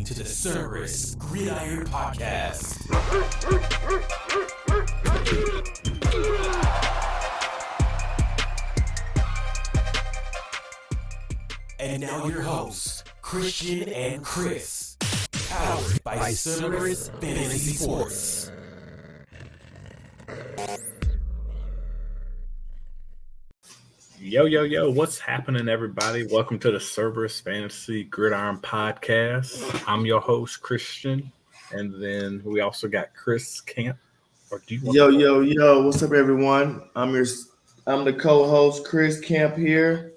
listening to the Cerberus Gridiron Podcast. And now your hosts, Christian and Chris, powered by Cerberus Fantasy Sports. Yo, what's happening, everybody? Welcome to the Cerberus Fantasy Gridiron Podcast. I'm your host, Christian, and then we also got Chris Camp. Yo, what's up, everyone? I'm the co-host, Chris Camp here.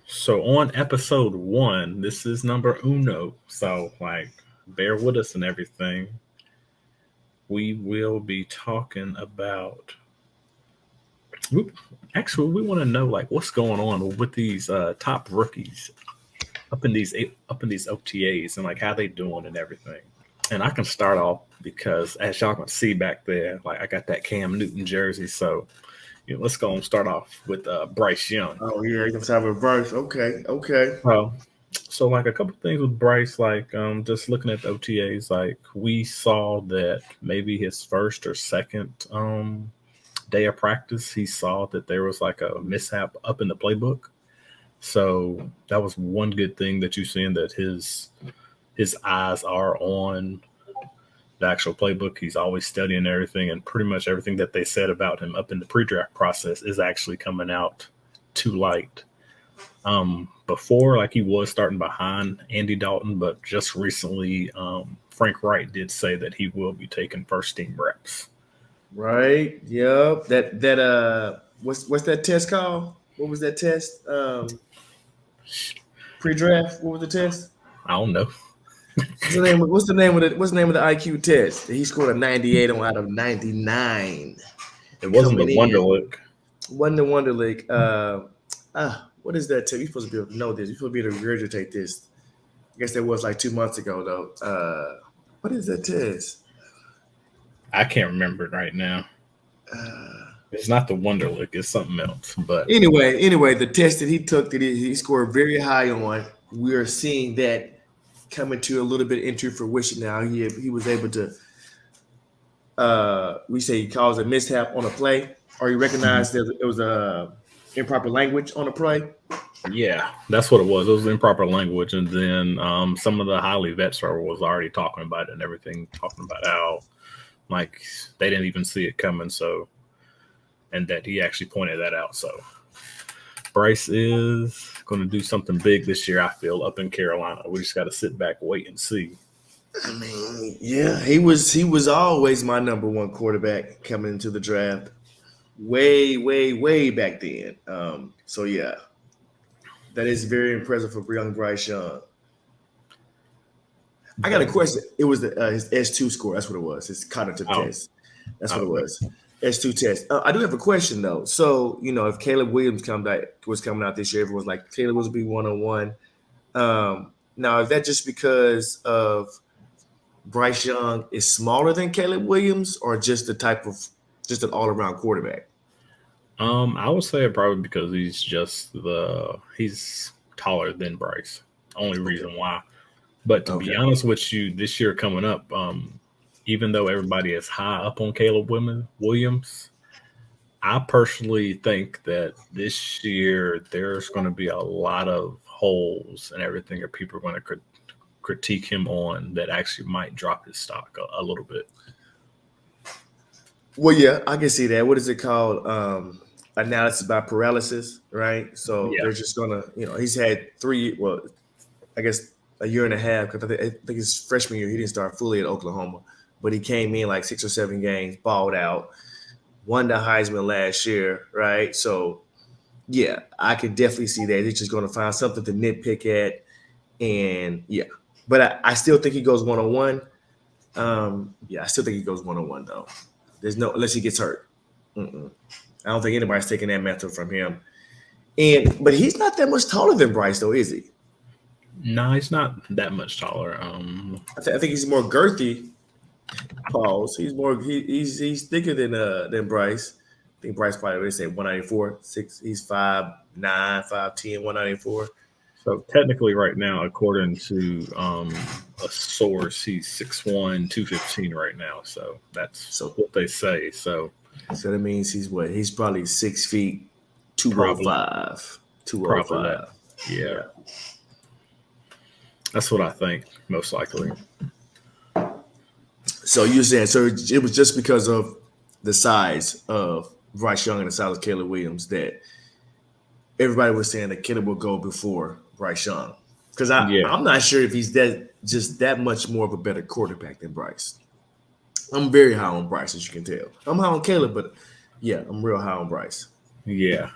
So on episode 1, this is number uno, so bear with us and everything. We will be talking about... Actually, we want to know what's going on with these top rookies up in these OTAs and how they doing and everything. And I can start off because as y'all can see back there, I got that Cam Newton jersey. So let's go and start off with Bryce Young. Oh yeah, you can start with Bryce. Okay. So a couple things with Bryce, just looking at the OTAs, we saw that maybe his first or second day of practice, he saw that there was a mishap up in the playbook. So that was one good thing that you're seeing, that his eyes are on the actual playbook. He's always studying everything, and pretty much everything that they said about him up in the pre-draft process is actually coming out to light. Before, he was starting behind Andy Dalton, but just recently, Frank Wright did say that he will be taking first team reps. Right. Yep. That what's that test called? What was that test? Pre-draft. What was the test? I don't know. What's the name of the IQ test? He scored a 98 out of 99. It wasn't the Wonderlic. Wasn't the Wonderlic. What is that test? You're supposed to be able to know this. You're supposed to be able to regurgitate this. I guess that was 2 months ago though. What is that test? I can't remember it right now. It's not the Wonderlic. It's something else. But anyway, the test that he took that he scored very high on, we are seeing that coming to a little bit into fruition now. He was able to, we say he caused a mishap on a play, or he recognized that it was improper language on a play. Yeah, that's what it was. It was improper language, and then some of the highly vets was already talking about it and everything, talking about how they didn't even see it coming. So, and that he actually pointed that out. So Bryce is going to do something big this year, I feel, up in Carolina. We just got to sit back, wait, and see. I mean, yeah, he was always my number one quarterback coming into the draft, way back then. So yeah, that is very impressive for young Bryce Young. I got a question. It was his S2 score. That's what it was. His cognitive test. That's what it was. S2 test. I do have a question though. So if Caleb Williams was coming out this year, everyone's like Caleb will be 1-on-1. Now is that just because of Bryce Young is smaller than Caleb Williams, or just an all around quarterback? I would say probably because he's taller than Bryce. Only reason why. But to be honest with you, this year coming up, even though everybody is high up on Caleb Williams, I personally think that this year there's going to be a lot of holes and everything that people are going to critique him on that actually might drop his stock a little bit. Well, yeah, I can see that. What is it called? Analysis by paralysis, right? So they're just going to, he's had a year and a half, because I think his freshman year he didn't start fully at Oklahoma, but he came in 6 or 7 games, balled out, won the Heisman last year, right? So, yeah, I could definitely see that. He's just going to find something to nitpick at, and yeah. But I still think he goes 1-on-1. I still think he goes 1-on-1 though. There's no, unless he gets hurt. I don't think anybody's taking that mantle from him. But he's not that much taller than Bryce though, is he? No, he's not that much taller. I think he's more girthy. Pause. He's thicker than Bryce. I think Bryce probably would say 194. He's 5'9", 5'10", 194. So technically, right now, according to a source, he's 6'1", 215 right now. So that's So what they say. So that means he's what? He's probably 6 feet, probably 205. probably that. 205. Yeah, Yeah. that's what I think, most likely. So you're saying it was just because of the size of Bryce Young and the size of Caleb Williams that everybody was saying that Caleb will go before Bryce Young. Because Yeah, I'm not sure if he's that much more of a better quarterback than Bryce. I'm very high on Bryce, as you can tell. I'm high on Caleb, but yeah, I'm real high on Bryce. yeah.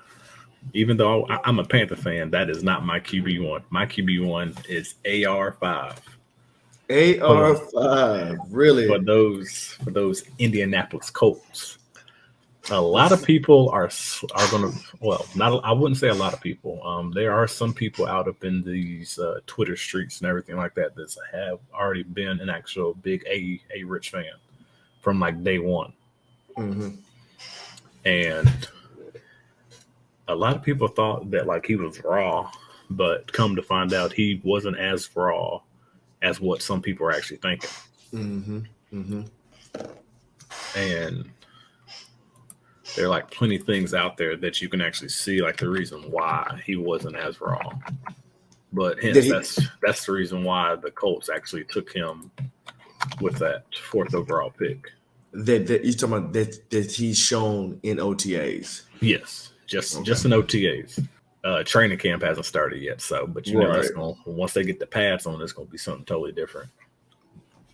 Even though I'm a Panther fan, that is not my QB1. My QB1 is AR5. AR5, For really? those Indianapolis Colts. A lot of people are going to, well, not, I wouldn't say a lot of people. There are some people out up in these Twitter streets and everything like that have already been an actual big A Rich fan from like day one. Mm-hmm. And a lot of people thought that like he was raw, but come to find out he wasn't as raw as what some people are actually thinking. Mm-hmm. Mm-hmm. And there are like plenty of things out there that you can actually see like the reason why he wasn't as raw. But hence that's the reason why the Colts actually took him with that 4th overall pick. That you're talking about that he's shown in OTAs. Yes, just in OTAs. Training camp hasn't started yet, so but you know that's once they get the pads on, it's gonna be something totally different.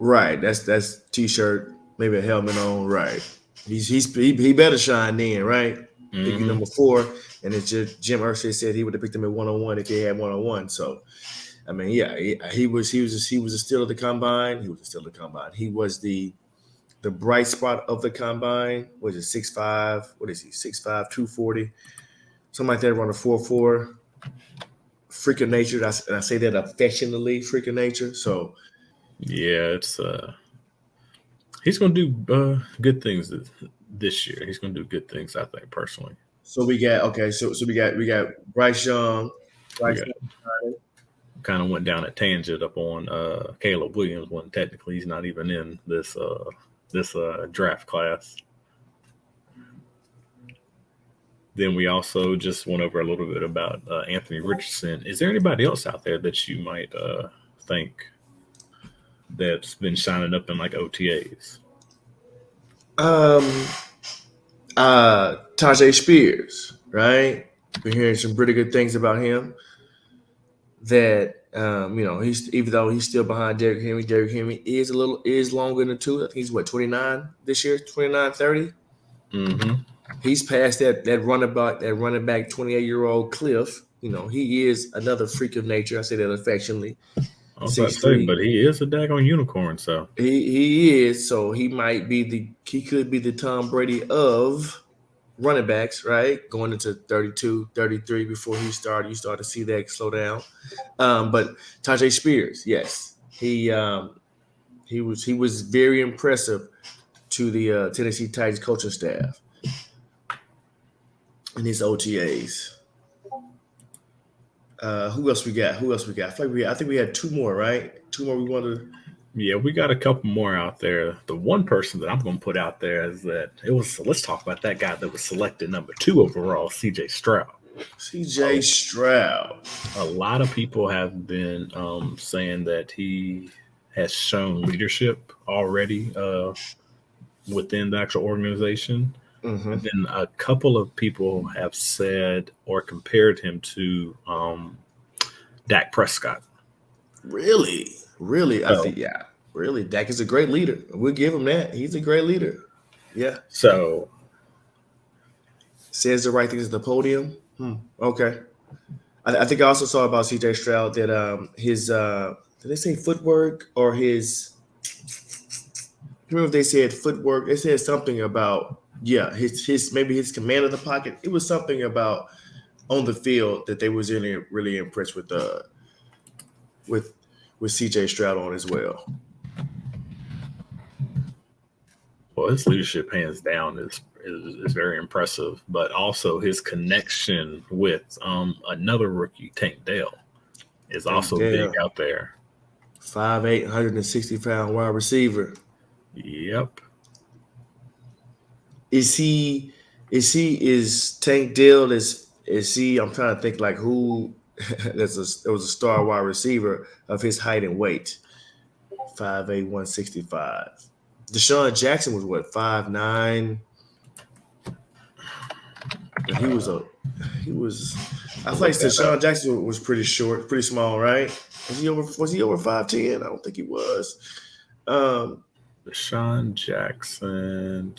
Right. That's t-shirt, maybe a helmet on. Right. He better shine then, right? Mm-hmm. Pick number 4, and it's just Jim Irsay said he would have picked him at 101 if he had 101. So, I mean, yeah, he was a steal of the combine. He was a steal of the combine. He was the bright spot of the combine. Was it 6'5"? What is he? 6'5", 240, something like that. Around a 4.4. Freak of nature. I say that affectionately, freak of nature. So, yeah, it's he's gonna do good things this year. He's gonna do good things, I think, personally. So we got So we got Bryce Young. Kind of went down a tangent up on Caleb Williams when technically he's not even in this draft class. Then we also just went over a little bit about Anthony Richardson. Is there anybody else out there that you might think that's been shining up in like OTAs? Tajay Spears, right? Been hearing some pretty good things about him. That he's, even though he's still behind Derrick Henry is longer than 2. I think he's 29 this year, 29, 30. Mm-hmm. He's past that running back 28-year-old cliff. He is another freak of nature. I say that affectionately. I was about to say, but he is a daggone unicorn, so he is. So he could be the Tom Brady of running backs, right? Going into 32, 33 before you start to see that slow down. But Tajay Spears, yes, he was very impressive to the Tennessee Titans coaching staff in his OTAs. Who else we got? I think we had 2 more, right? 2 more we wanted. Yeah, we got a couple more out there. The one person that I'm going to put out there is that let's talk about that guy that was selected number 2 overall, C.J. Stroud. C.J. Stroud. A lot of people have been saying that he has shown leadership already within the actual organization. Mm-hmm. And then a couple of people have said or compared him to Dak Prescott. Really? I think, yeah. Really, Dak is a great leader. We'll give him that. He's a great leader. Yeah. So says the right things at the podium. Okay. I think I also saw about C.J. Stroud that his did they say footwork or his? I remember if they said footwork. They said something about his maybe his command of the pocket. It was something about on the field that they was really impressed with C.J. Stroud on as well. Well, his leadership, hands down, is very impressive, but also his connection with another rookie, Tank Dell. is also big out there. 5'8", 160-pound wide receiver. Yep. Is Tank Dell is he? I'm trying to think like who there was a star wide receiver of his height and weight. 5'8", 165. Deshaun Jackson was what, 5'9". He was I feel like Deshaun Jackson was pretty short, pretty small, right? Was he over 5'10"? I don't think he was. Deshaun Jackson.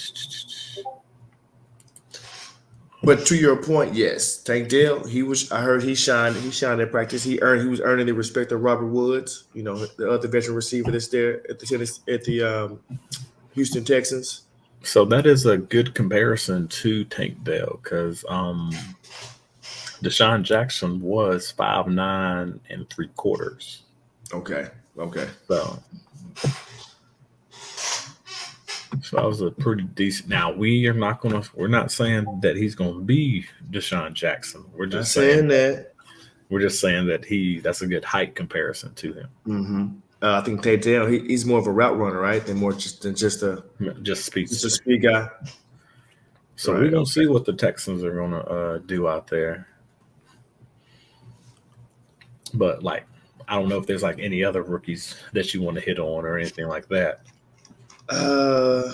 But to your point, yes, Tank Dell, I heard he shined in practice. He was earning the respect of Robert Woods, the other veteran receiver that's there at the Houston Texans. So that is a good comparison to Tank Dell because Deshaun Jackson was 5'9" and 3/4. Okay. So that was a pretty decent. Now we're not saying that he's gonna be Deshaun Jackson. We're just saying that. We're just saying that that's a good height comparison to him. Mm-hmm. I think Tank Dell, he's more of a route runner, right? Than just a speed guy. So we're gonna see what the Texans are gonna do out there. But I don't know if there's any other rookies that you want to hit on or anything like that. On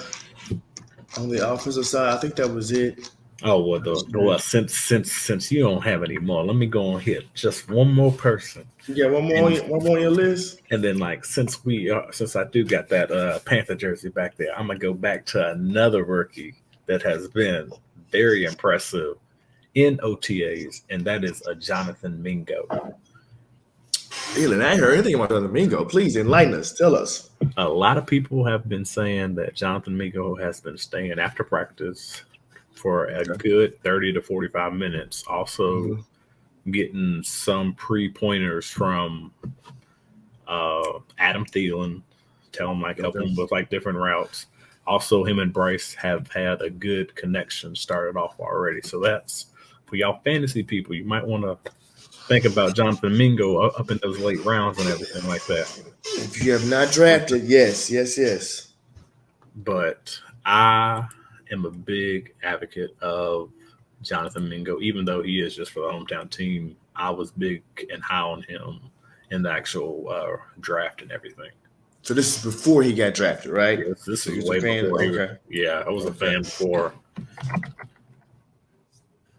the offensive side, I think that was it. Oh well, since you don't have any more, let me go and hit just one more person. Yeah, one more on your list. And then since I do got that Panther jersey back there, I'm gonna go back to another rookie that has been very impressive in OTAs, and that is a Jonathan Mingo. Elon, I ain't heard anything about Jonathan Mingo. Please enlighten us. Tell us. A lot of people have been saying that Jonathan Mingo has been staying after practice for a good 30 to 45 minutes. Also getting some pre-pointers from Adam Thielen, tell him help him with different routes. Also, him and Bryce have had a good connection started off already. So that's for y'all fantasy people. You might want to think about Jonathan Mingo up in those late rounds and everything like that. If you have not drafted, yes. But I am a big advocate of Jonathan Mingo, even though he is just for the hometown team. I was big and high on him in the actual draft and everything. So this is before he got drafted, right? Yes, this is way before. I was a fan before.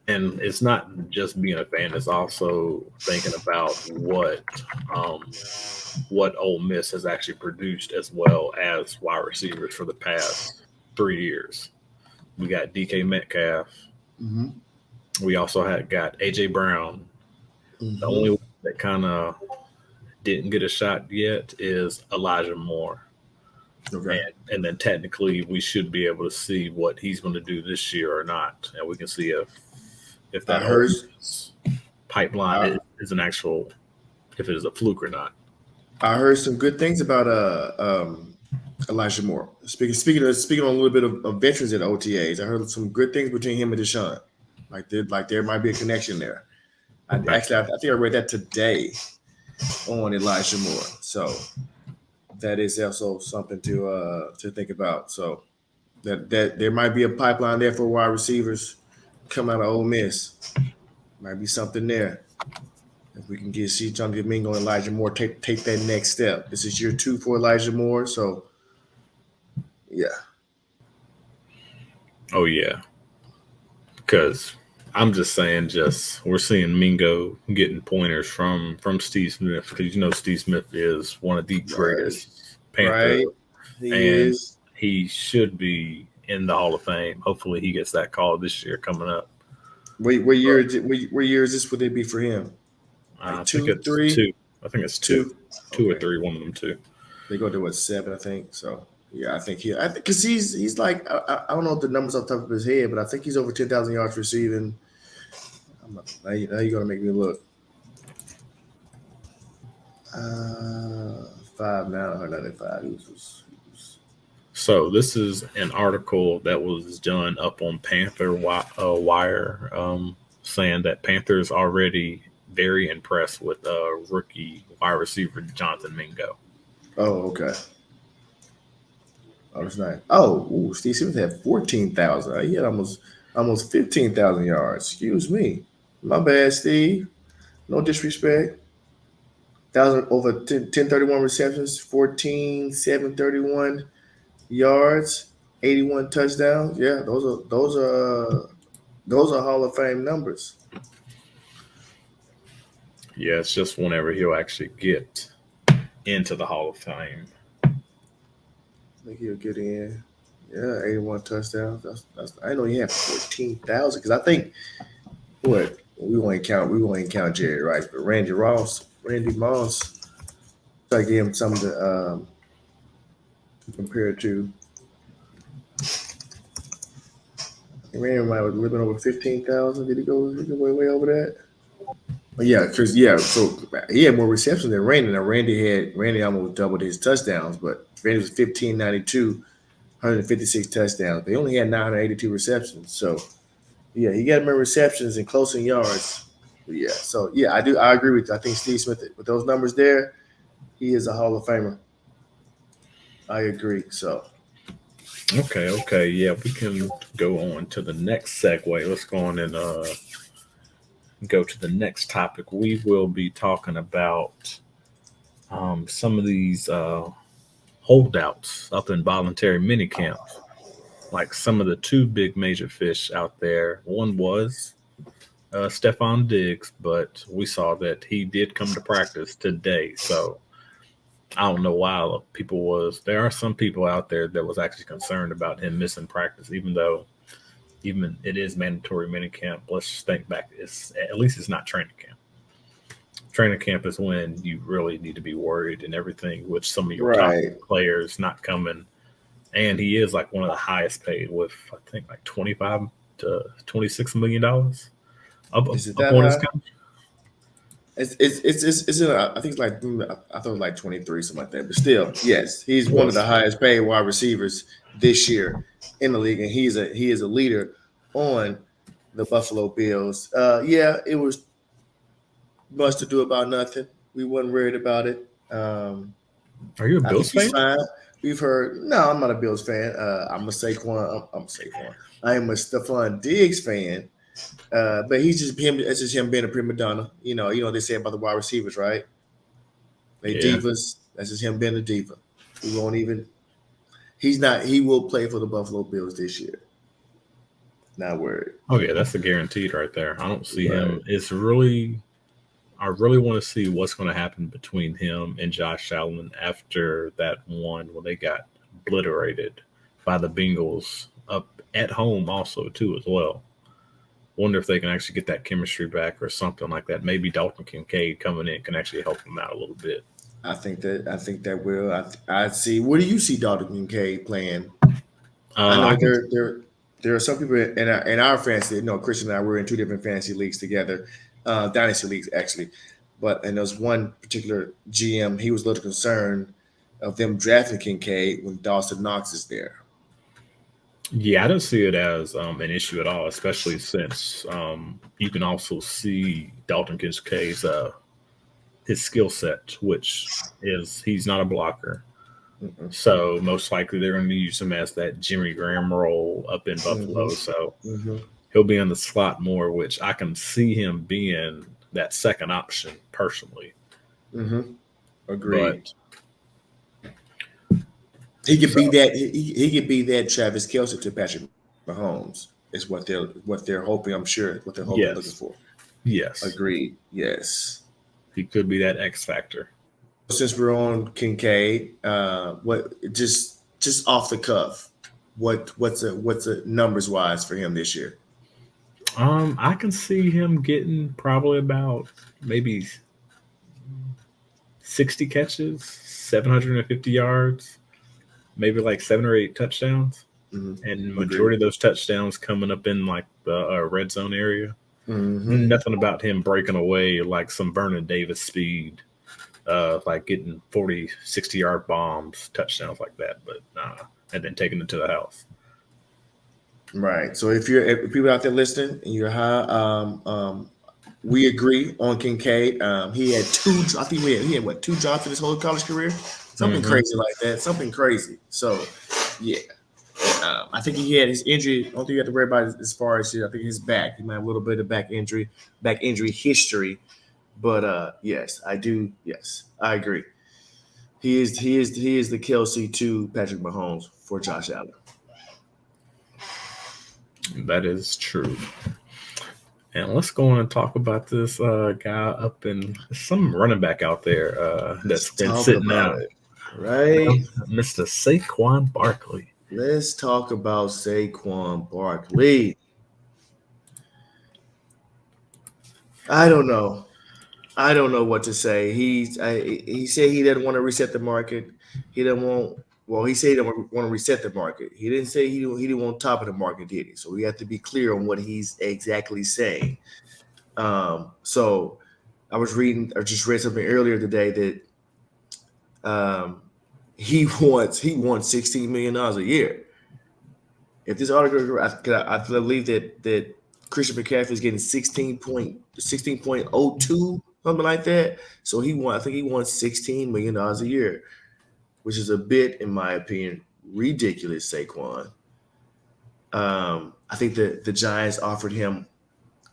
And it's not just being a fan; it's also thinking about what Ole Miss has actually produced, as well as wide receivers for the past 3 years. We got DK Metcalf. Mm-hmm. We also got AJ Brown. Mm-hmm. The only one that kind of didn't get a shot yet is Elijah Moore. Okay. And then technically, we should be able to see what he's going to do this year or not, and we can see if that pipeline is an actual, if it is a fluke or not. I heard some good things about Elijah Moore. Speaking on a little bit of veterans at OTAs, I heard some good things between him and Deshaun. There might be a connection there. I think I read that today on Elijah Moore. So that is also something to think about. So that there might be a pipeline there for wide receivers. Come out of Ole Miss, might be something there. If we can see Jonathan Mingo and Elijah Moore take that next step. This is year 2 for Elijah Moore, so yeah. Oh yeah, because I'm just saying, we're seeing Mingo getting pointers from Steve Smith, because Steve Smith is one of the greatest Panthers, right? He should be in the Hall of Fame. Hopefully he gets that call this year coming up. What year is this? Would it be for him? I think it's 2. I think it's 2 or 3, one of them 2. They go to 7, I think. So yeah, I think because he's I don't know the numbers off the top of his head, but I think he's over 10,000 yards receiving. Now you're gonna make me look. 5'9", He was. So this is an article that was done up on Panther Wire, saying that Panthers already very impressed with rookie wide receiver Jonathan Mingo. Oh, okay. Oh, that's nice. Oh, ooh, Steve Smith had 14,000. He had almost 15,000 yards. Excuse me. My bad, Steve. No disrespect. 1,000 over 1031 receptions, 14,731 yards, 81 touchdowns. Yeah, those are Hall of Fame numbers. Yeah, it's just whenever he'll actually get into the Hall of Fame. I think he'll get in. Yeah, 81 touchdowns. That's I know he had 14,000 because I think what we won't count Jerry Rice, but Randy Moss. I gave him something to compare to. Randy might have living over 15,000. Did he go way over that? But yeah, because so he had more receptions than Randy. Now Randy almost doubled his touchdowns, but Randy was 1,592, 156 touchdowns. They only had 982 receptions. So yeah, he got more receptions and close in yards. But yeah, so yeah, I agree with you. I think Steve Smith with those numbers there, he is a Hall of Famer. I agree. So Okay, yeah, we can go on to the next segue. Let's go on and go to the next topic. We will be talking about some of these holdouts up in voluntary mini camps. Like some of the two big major fish out there. One was Stephon Diggs, but we saw that he did come to practice today. So I don't know why there are some people out there that was actually concerned about him missing practice, even though it is mandatory minicamp. Let's just think back. At least it's not training camp. Training camp is when you really need to be worried and everything with some of your top players not coming. And he is like one of the highest paid with, I think, like $25 to $26 million is it that high? It's I think it's like I thought it was like 23 something like that. But still, yes, he's one of the highest paid wide receivers this year in the league, and he is a leader on the Buffalo Bills. Yeah, it was much to do about nothing. We wasn't worried about it. Are you a Bills fan? Fine. We've heard. No, I'm not a Bills fan. I'm a Saquon. I'm Saquon. I am a Stephon Diggs fan. But he's just him. It's just him being a prima donna. You know they say about the wide receivers, right? They divas. That's just him being a diva. He won't even. He's not. He will play for the Buffalo Bills this year. Not worried. Oh yeah, that's a guaranteed right there. I don't see him. It's really. I really want to see what's going to happen between him and Josh Allen after that one when they got obliterated by the Bengals up at home also too as well. Wonder if they can actually get that chemistry back or something like that. Maybe Dalton Kincaid coming in can actually help them out a little bit. I think that will. I see. Where do you see Dalton Kincaid playing? I know there are some people in our fantasy. Christian and I were in two different fantasy leagues together, dynasty leagues actually. But and there's one particular GM. He was a little concerned of them drafting Kincaid when Dawson Knox is there. Yeah, I don't see it as an issue at all, especially since you can also see Dalton Kincaid's his skill set, which is he's not a blocker. Mm-mm. So most likely they're going to use him as that Jimmy Graham role up in Buffalo. Mm-hmm. So he'll be in the slot more, which I can see him being that second option personally. Mm-hmm. Agreed. He could be that. He could be that Travis Kelce to Patrick Mahomes. Is what they're hoping. I'm sure what they're hoping looking for. Yes. Agreed. Yes. He could be that X factor. Since we're on Kincaid, what just off the cuff, what's a numbers wise for him this year? I can see him getting probably about maybe 60 catches, 750 yards. Maybe like 7 or 8 touchdowns, and majority of those touchdowns coming up in like the red zone area. Mm-hmm. Nothing about him breaking away like some Vernon Davis speed, like getting 40, 60-yard bombs, touchdowns like that, but and then taking it to the house. Right. So if people out there listening and you're high We agree on Kincaid. He had two. I think he had what, 2 drops in his whole college career, something crazy like that. Something crazy. So, yeah, I think he had his injury. I don't think you have to worry about it as far as I think his back. He might have a little bit of back injury history. But yes, I do. Yes, I agree. He is the Kelsey to Patrick Mahomes for Josh Allen. That is true. And let's go on and talk about this guy up in some running back out there that's been sitting out. Right? Mr. Saquon Barkley. Let's talk about Saquon Barkley. I don't know what to say. He said he didn't want to reset the market. He didn't want. Well, he said he didn't want to reset the market. He didn't say he didn't want top of the market, did he? So we have to be clear on what he's exactly saying. So I just read something earlier today that he wants $16 million a year. If this article, I believe that Christian McCaffrey is getting 16.02, something like that. So I think he wants $16 million a year, which is a bit, in my opinion, ridiculous, Saquon. I think that the Giants offered him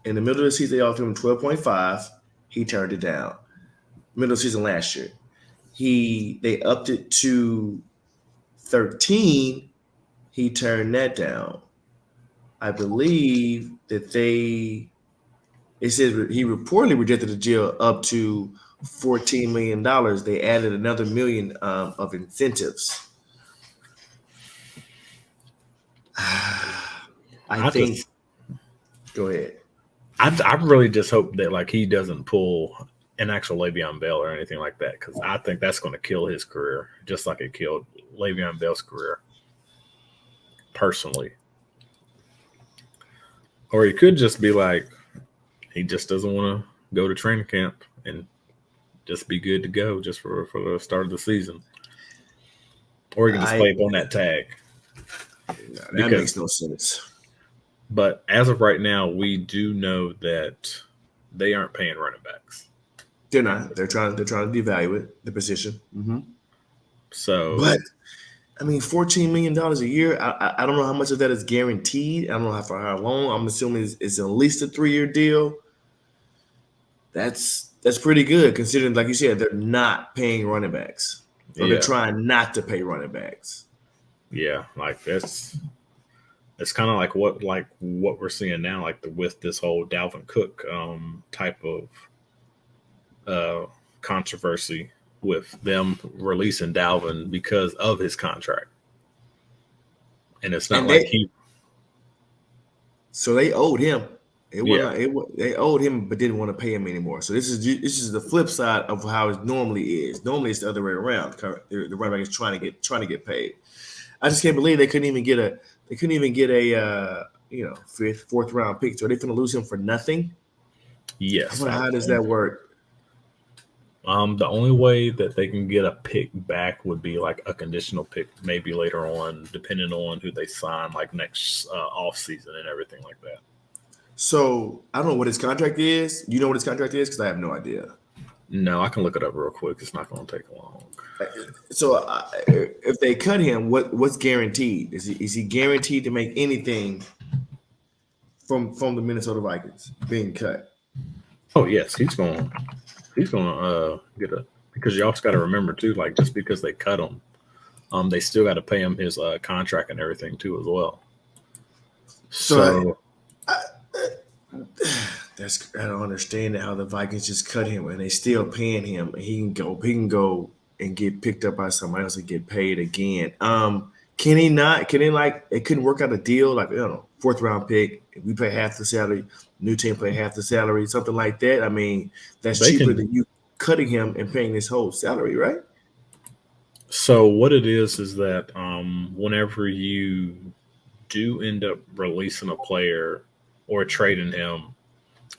in the middle of the season. They offered him 12.5. He turned it down. Middle of the season last year, they upped it to 13. He turned that down. I believe that it says he reportedly rejected the deal up to $14 million. They added another $1 million of incentives. I think. Go ahead. I really just hope that he doesn't pull an actual Le'Veon Bell or anything like that, because I think that's going to kill his career, just like it killed Le'Veon Bell's career. Personally. Or he could just be he just doesn't want to go to training camp and just be good to go just for the start of the season. Or he can just play on that tag. That makes no sense. But as of right now, we do know that they aren't paying running backs. They're not. They're trying to devalue the position. Mm-hmm. So, but I mean, $14 million a year. I don't know how much of that is guaranteed. I don't know for how long. I'm assuming it's at least a 3-year deal. That's pretty good considering, like you said, they're not paying running backs, or they're trying not to pay running backs. Yeah, it's kind of like what we're seeing now, with this whole Dalvin Cook type of controversy with them releasing Dalvin because of his contract. And it's not So they owed him. They owed him, but didn't want to pay him anymore. So this is the flip side of how it normally is. Normally it's the other way around. The running back is trying to get paid. I just can't believe they couldn't even get a 5th, 4th round pick. So are they going to lose him for nothing? Yes. How does that work? The only way that they can get a pick back would be a conditional pick, maybe later on, depending on who they sign, next off season and everything like that. So I don't know what his contract is. You know what his contract is? Because I have no idea. No, I can look it up real quick. It's not going to take long. So if they cut him, what's guaranteed? Is he guaranteed to make anything from the Minnesota Vikings being cut? Oh yes, he's going to get because you also got to remember too, just because they cut him, they still got to pay him his contract and everything too as well. So I don't understand how the Vikings just cut him and they still paying him. And he can go and get picked up by somebody else and get paid again. Can he not? Can it it couldn't work out a deal 4th round pick? We pay half the salary, new team pay half the salary, something like that. I mean, that's cheaper than you cutting him and paying his whole salary, right? So what it is that whenever you do end up releasing a player or trading him,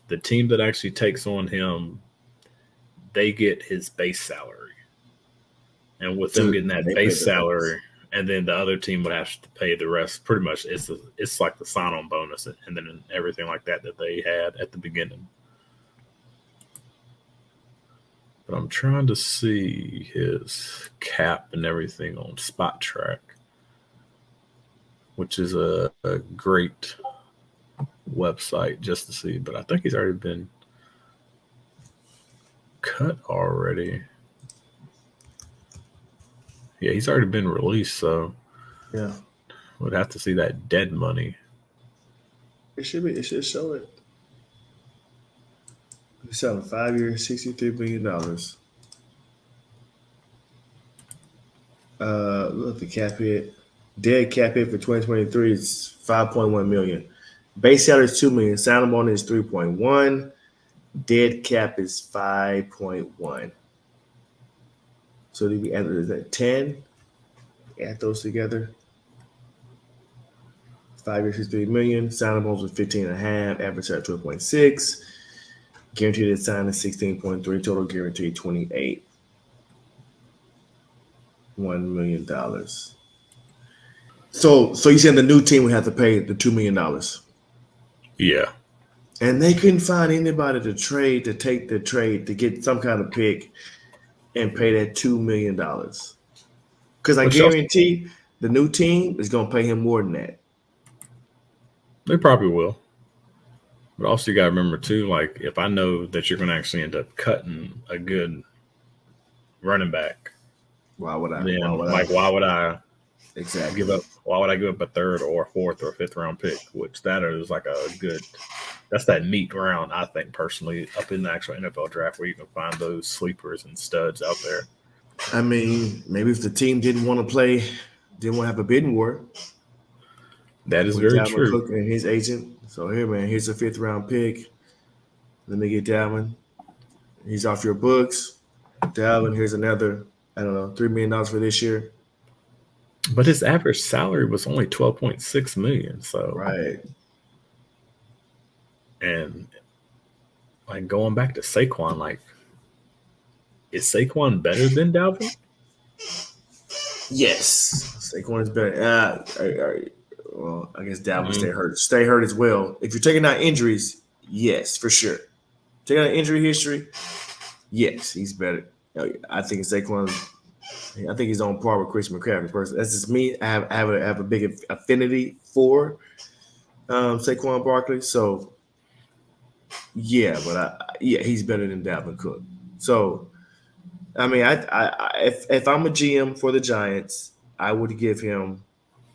the team that actually takes on him, they get his base salary. And with them getting that base salary, and then the other team would have to pay the rest. Pretty much, it's like the sign-on bonus and then everything like that they had at the beginning. But I'm trying to see his cap and everything on Spot Track, which is a great website just to see. But I think he's already been cut already. Yeah, he's already been released, so Yeah. we'd have to see that dead money. It should show it. He's selling 5 years, $63 million. Look at the cap hit. Dead cap hit for 2023 is $5.1 million. Base salary is $2 million. Signing bonus is $3.1. Dead cap is $5.1. So did we add that 10? Add those together. 5 years, $3 million. Signing bonus was 15.5. Average salary 12.6. Guaranteed sign is 16.3. Total guarantee 28. $1 million. So you saying the new team would have to pay the $2 million? Yeah. And they couldn't find anybody to take the trade to get some kind of pick and pay that $2 million. Because I guarantee the new team is going to pay him more than that. They probably will. But also you got to remember too, like if I know that you're going to actually end up cutting a good running back, why would I exactly give up? Why would I give up a third or fourth or fifth round pick? Which that is like that's that meat round, I think personally, up in the actual NFL draft where you can find those sleepers and studs out there. I mean, maybe if the team didn't want to have a bidding war. That is very true. Cook and his agent. So here, man, here's a 5th round pick. Let me get Dalvin. He's off your books. Dalvin, here's another, I don't know, $3 million for this year. But his average salary was only $12.6 million. So right. And like going back to Saquon, like is Saquon better than Dalvin? Yes, Saquon is better. Well, I guess Dalvin stay hurt as well. If you're taking out injuries, yes, for sure. Taking out injury history, yes, he's better. I think Saquon. I think he's on par with Christian McCaffrey. Personally, that's just me. I have a big affinity for Saquon Barkley. So yeah, but he's better than Dalvin Cook. So I mean, if I'm a GM for the Giants, I would give him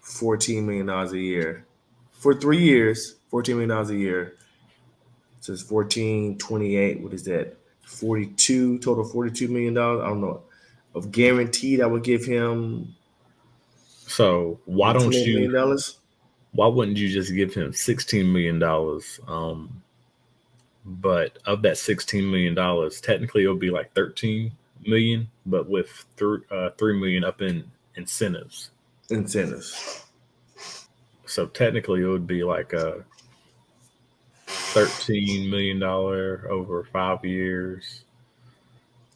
$14 million a year for 3 years. $14 million a year. So it's 14, 28. What is that? 42 total. $42 million. I don't know. Of guaranteed, I would give him. So why don't you? $28 million? Why wouldn't you just give him $16 million? But of that $16 million, technically it would be like $13 million, but with $3 million up in incentives. So technically it would be like a $13 million over 5 years.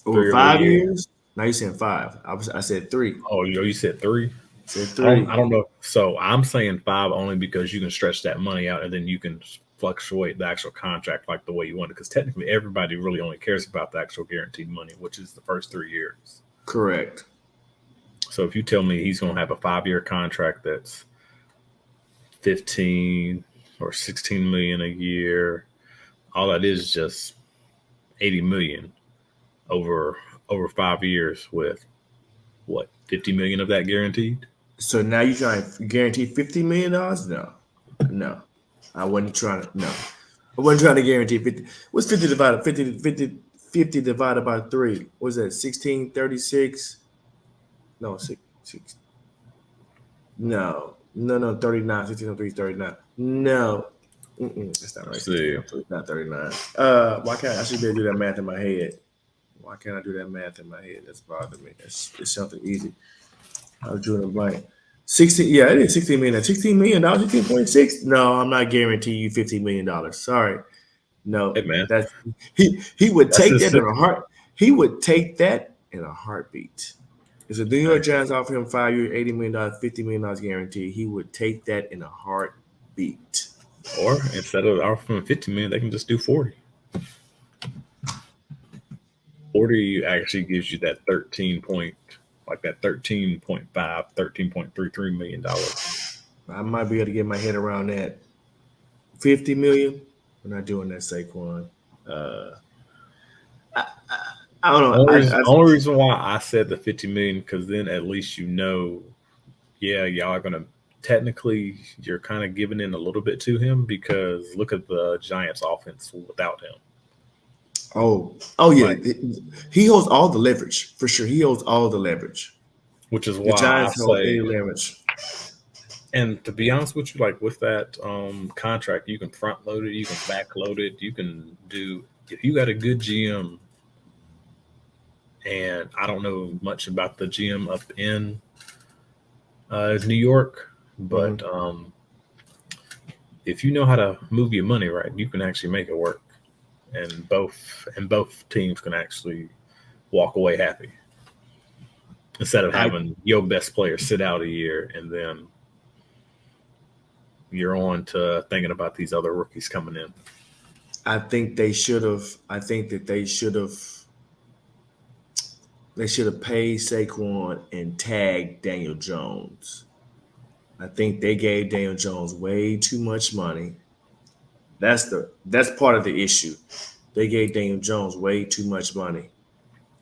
Over 5 years? Now you're saying 5. I said 3. Oh, you said 3? I said 3. I don't know. So I'm saying 5 only because you can stretch that money out and then you can fluctuate the actual contract like the way you want it. Because technically everybody really only cares about the actual guaranteed money, which is the first 3 years. Correct. So if you tell me he's going to have a 5-year contract that's 15 or 16 million a year, all that is just 80 million over 5 years with what, 50 million of that guaranteed? So now you're trying to guarantee $50 million? No. I wasn't trying to guarantee 50. What's 50 divided by 3? What's that? 16, 36? No, 6. No, 39. 16 3 is 39. No. That's not right. See. Not 39. Why can't I should be able to do that math in my head? Why can't I do that math in my head? That's bothering me. It's something easy. I was drawing a blank. 16, yeah, it is 16 million. $16 million, 16.6. No, I'm not guaranteeing you $15 million. Sorry. No, hey, man. That's he would take that in a heart. He would take that in a heartbeat. If the New York Giants offer him 5 years, $80 million, $50 million guaranteed, he would take that in a heartbeat. Or instead of offering $50 million, they can just do 40. 40 actually gives you that 13.33 million dollars. I might be able to get my head around that. 50 million. We're not doing that, Saquon. I don't know. Only reason why I said the 50 million, because then at least y'all are gonna technically you're kind of giving in a little bit to him, because look at the Giants offense without him. Oh yeah. He holds all the leverage for sure. He holds all the leverage. Which is The why I Giants hold say, any leverage. and to be honest with you, like with that contract, you can front load it, you can back load it, you can do, if you got a good GM, and I don't know much about the GM up in New York, but if you know how to move your money right, you can actually make it work, and both teams can actually walk away happy, instead of having your best player sit out a year and then you're on to thinking about these other rookies coming in. I think they should have. I think that they should have. They should have paid Saquon and tagged Daniel Jones. I think they gave Daniel Jones way too much money. That's part of the issue. They gave Daniel Jones way too much money,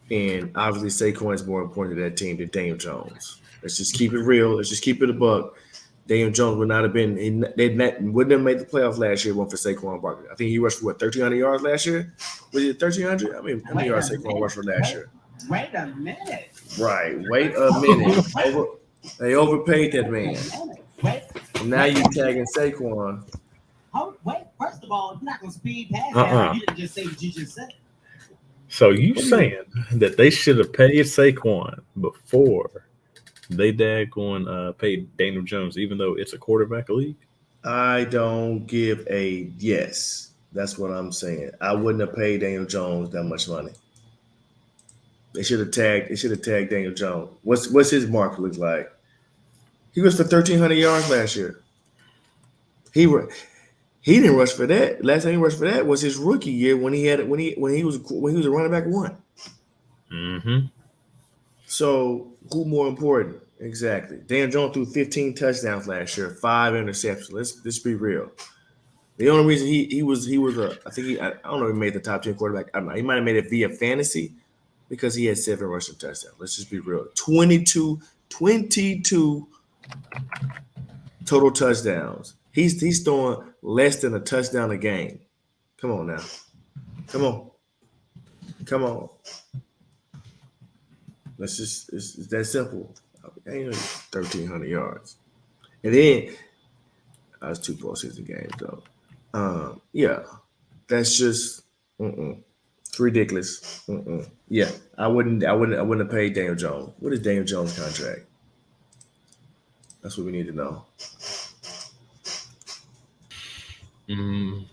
and obviously Saquon is more important to that team than Daniel Jones. Let's just keep it real. Let's just keep it a buck. Daniel Jones would not have been. Wouldn't have made the playoffs last year. One for Saquon Barkley. I think he rushed for 1,300 yards last year. Was it 1,300? I mean, how many yards Saquon rushed for last year? Wait a minute. Right. Wait a minute. They overpaid that man. And now you tagging Saquon. Wait. First of all, you're not gonna speed past that. You didn't just say what you just said. So you saying that they should have paid Saquon before they paid Daniel Jones, even though it's a quarterback league? I don't give a yes. That's what I'm saying. I wouldn't have paid Daniel Jones that much money. They should have tagged Daniel Jones. What's his mark look like? He was for 1,300 yards last year. He didn't rush for that. Last time he rushed for that was his rookie year when he was a running back one. Mm-hmm. So who more important? Exactly. Daniel Jones threw 15 touchdowns last year, 5 interceptions. Let's be real. The only reason I don't know if he made the top 10 quarterback. I don't know. He might have made it via fantasy because he had 7 rushing touchdowns. Let's just be real. 22 total touchdowns. He's throwing less than a touchdown a game. Come on now. Come on. It's that simple. Ain't 1,300 yards. And then that's 2 postseason games though. Yeah, that's just it's ridiculous. Yeah, I wouldn't have paid Daniel Jones. What is Daniel Jones' contract? That's what we need to know.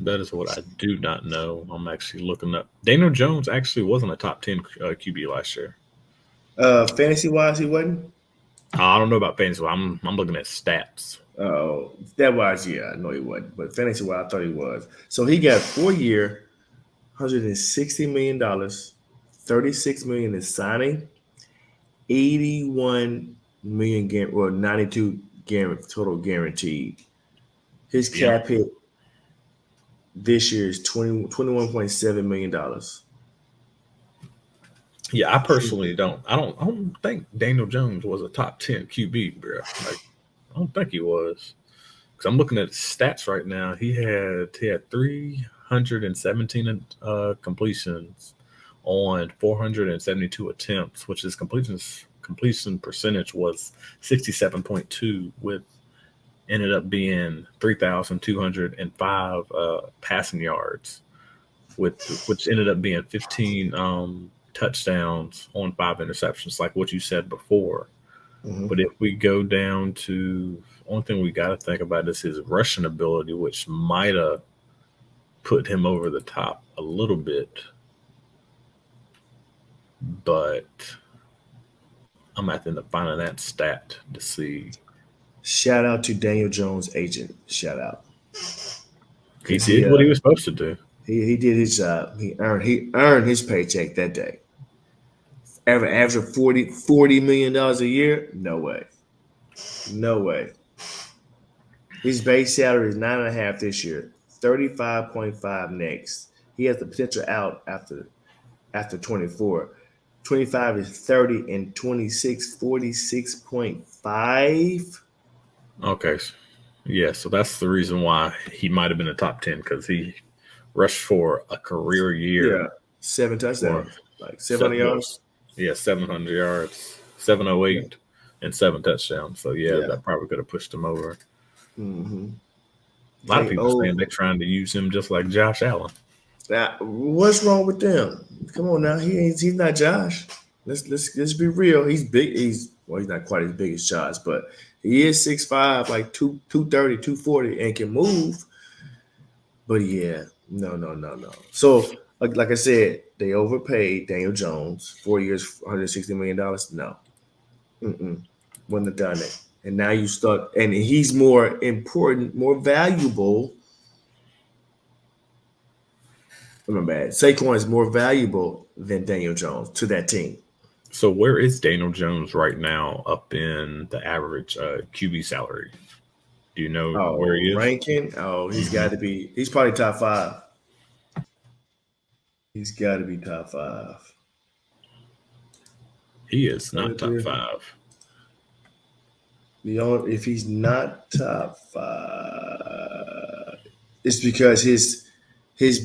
That is what I do not know. I'm actually looking up. Daniel Jones actually wasn't a top 10 QB last year. Fantasy wise, he wasn't. I don't know about fantasy. I'm looking at stats. Oh, that wise, yeah, I know he wasn't. But fantasy wise, I thought he was. So he got 4-year, $160 million, $36 million in signing, $81 million 92 total guaranteed. His cap hit this year is $21.7 million. Yeah, I personally don't. I don't think Daniel Jones was a top 10 QB, bro. Like, I don't think he was. Because I'm looking at his stats right now. He had 317 completions on 472 attempts, which his completion percentage was 67.2, with ended up being 3,205 passing yards, which ended up being 15 touchdowns on 5 interceptions, like what you said before. But if we go down to, only thing we got to think about is his rushing ability, which might have put him over the top a little bit. But I'm at the end up finding that stat to see. Shout out to Daniel Jones' agent. Shout out. He did what he was supposed to do. He did his job. He earned his paycheck that day. average of $40 million a year? No way. No way. His base salary is 9.5 this year, 35.5 next. He has the potential out after 24. 25 is 30 and 26, 46.5. Okay. Yeah, so that's the reason why he might have been a top 10 because he rushed for a career year. Yeah, 7 touchdowns, like 700 yards. Yeah, 700 yards, 708, and 7 touchdowns. So, yeah, that probably could have pushed him over. Mm-hmm. A lot of people saying they're trying to use him just like Josh Allen. Now, what's wrong with them? Come on now, he's not Josh. Let's be real. He's big. He's not quite as big as Josh, but he is 6'5", like 230, 240, and can move. But yeah, no. So like I said, they overpaid Daniel Jones 4 years, $160 million. No, wouldn't have done it. And now you stuck, and he's more important, more valuable. Remember, Saquon is more valuable than Daniel Jones to that team. So where is Daniel Jones right now up in the average QB salary? Do you know where he is? Ranking? Oh, he's got to be. He's probably top 5. He's got to be top 5. He is not top 5. If he's not top 5, it's because his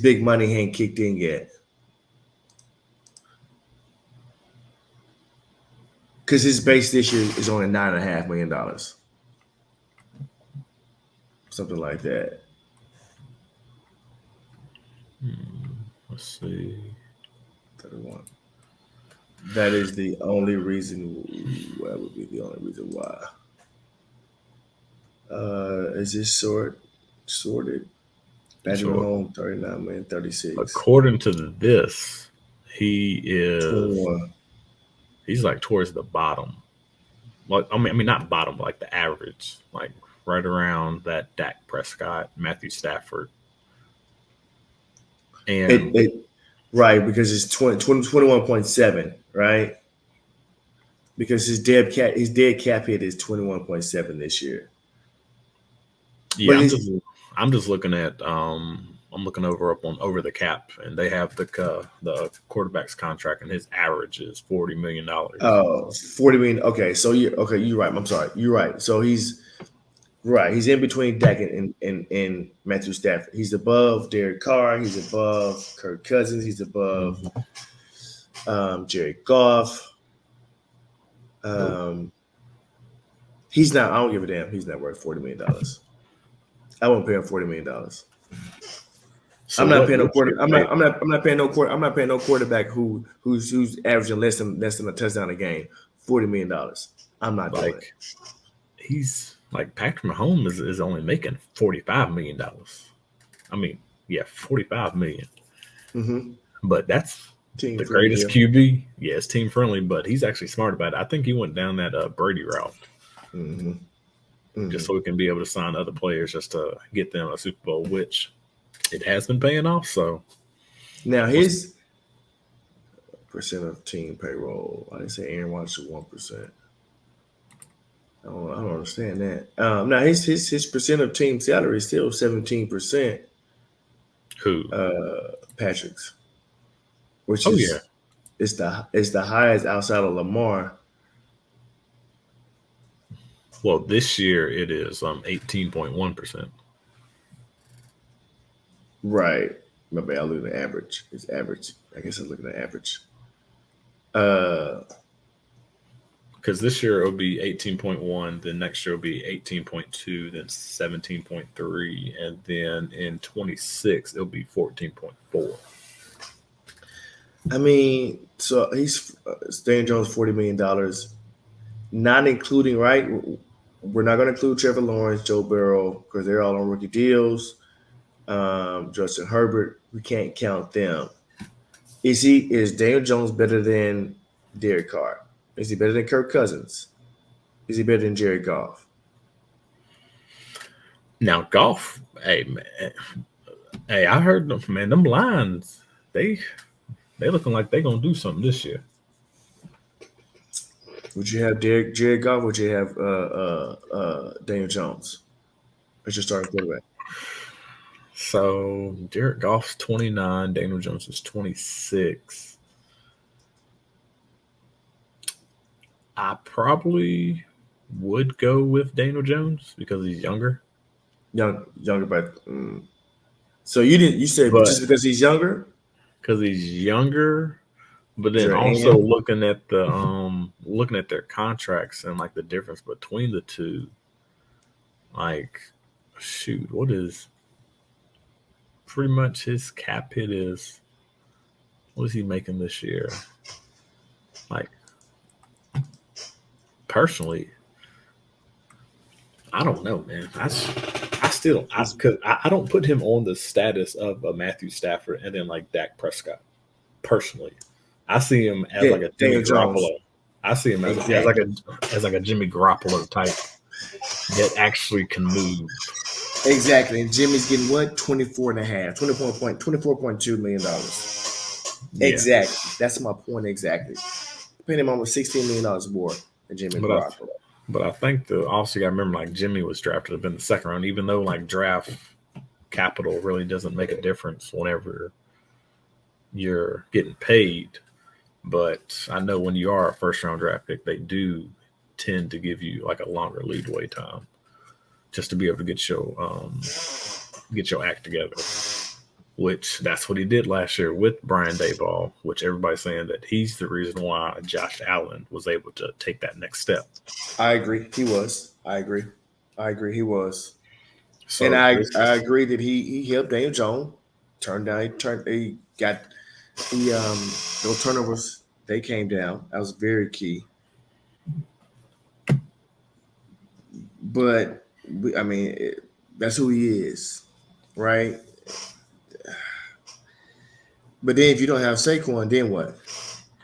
big money ain't kicked in yet. Because his base this year is only $9.5 million. Something like that. Let's see. 31. That is the only reason. That would be the only reason why. Is this sorted? Patrick Mahomes, 39 million, 36. According to this, he is 21. He's like towards the bottom. Like I mean not bottom, like the average, like right around that Dak Prescott, Matthew Stafford. And right, because it's 21.7, right? Because his dead cap hit is 21.7 this year. Yeah, I'm just looking at I'm looking over the cap, and they have the quarterback's contract, and his average is $40 million. Oh, $40 million. Okay, so you're right. I'm sorry, you're right. So he's right. He's in between Dak and Matthew Stafford. He's above Derek Carr. He's above Kirk Cousins. He's above Jared Goff. He's not. I don't give a damn. He's not worth $40 million. I won't pay him $40 million. So I'm not paying no quarter. I'm not paying no quarter. I'm not paying no quarterback who's averaging less than a touchdown a game. $40 million. I'm not doing it. He's like Patrick Mahomes is only making $45 million. I mean, yeah, $45 million. Mm-hmm. But that's team the greatest QB. Yeah, it's team friendly, but he's actually smart about it. I think he went down that Brady route. Mm-hmm. Just so we can be able to sign other players just to get them a Super Bowl, which it has been paying off. So now his percent of team payroll. I didn't say Aaron Rodgers is 1%. I don't understand that. Now his percent of team salary is still 17%. Who? Patrick's, which is it's the highest outside of Lamar. Well, this year it is 18.1%. Right. My bad. I look at the average. It's average. I guess I'm looking at average. Because this year it'll be 18.1, then next year it'll be 18.2, then 17.3, and then in 26 it'll be 14.4. I mean, so he's Stan Jones $40 million, not including We're not going to include Trevor Lawrence, Joe Burrow, because they're all on rookie deals. Justin Herbert, we can't count them. Is Daniel Jones better than Derek Carr? Is he better than Kirk Cousins? Is he better than Jared Goff? Now, Goff, hey man, I heard them, man. Them lines, they looking like they gonna do something this year. Would you have Jared Goff? Would you have Daniel Jones as your starting quarterback? So Jared Goff's 29, Daniel Jones is 26. I probably would go with Daniel Jones because he's younger. Younger, but so you said But- just because he's younger? Because he's younger, but then Sure, also and- looking at their contracts and like the difference between the two, like shoot, what is pretty much his cap hit is? What is he making this year? Like personally, I don't know, man. Because I don't put him on the status of a Matthew Stafford and then like Dak Prescott. Personally, I see him as like a Jimmy Garoppolo. I see him as like a Jimmy Garoppolo type that actually can move. Exactly. And Jimmy's getting what? $24.2 million. Yeah. Exactly. That's my point exactly. Paying him almost $16 million more than Jimmy Garoppolo. But I think also you got to remember, like Jimmy was drafted up in the second round, even though like draft capital really doesn't make a difference whenever you're getting paid. But I know when you are a first round draft pick, they do tend to give you like a longer leadway time just to be able to get your act together. Which that's what he did last year with Brian Daboll, which everybody's saying that he's the reason why Josh Allen was able to take that next step. I agree. He was. I agree. He was. So and I agree that he helped Daniel Jones he got those turnovers, they came down. That was very key. But that's who he is, right? But then if you don't have Saquon, then what?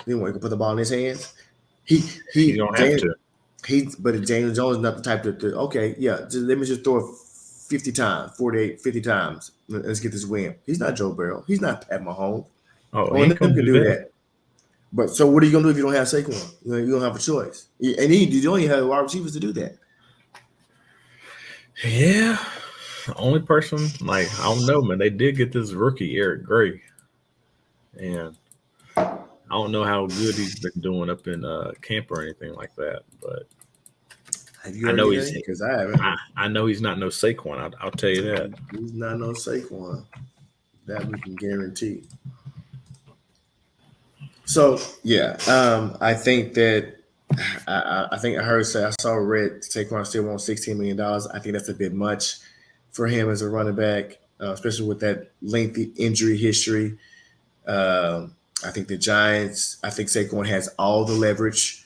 Then what? You can put the ball in his hands. You don't have to. But Daniel Jones is not the type to okay, yeah, let me just throw it 50 times, 50 times. Let's get this win. He's not Joe Burrow. He's not Pat Mahomes. Oh, he can do that. But so what are you gonna do if you don't have Saquon? You don't have a choice. And you only have wide receivers to do that. Yeah. The only person, like, I don't know, man. They did get this rookie, Eric Gray. And I don't know how good he's been doing up in camp or anything like that, but I know he's because I haven't. I know he's not no Saquon. I'll tell you that. He's not no Saquon. That we can guarantee. So yeah, I think that I think I saw read Saquon still wants $16 million. I think that's a bit much for him as a running back, especially with that lengthy injury history. I think Saquon has all the leverage,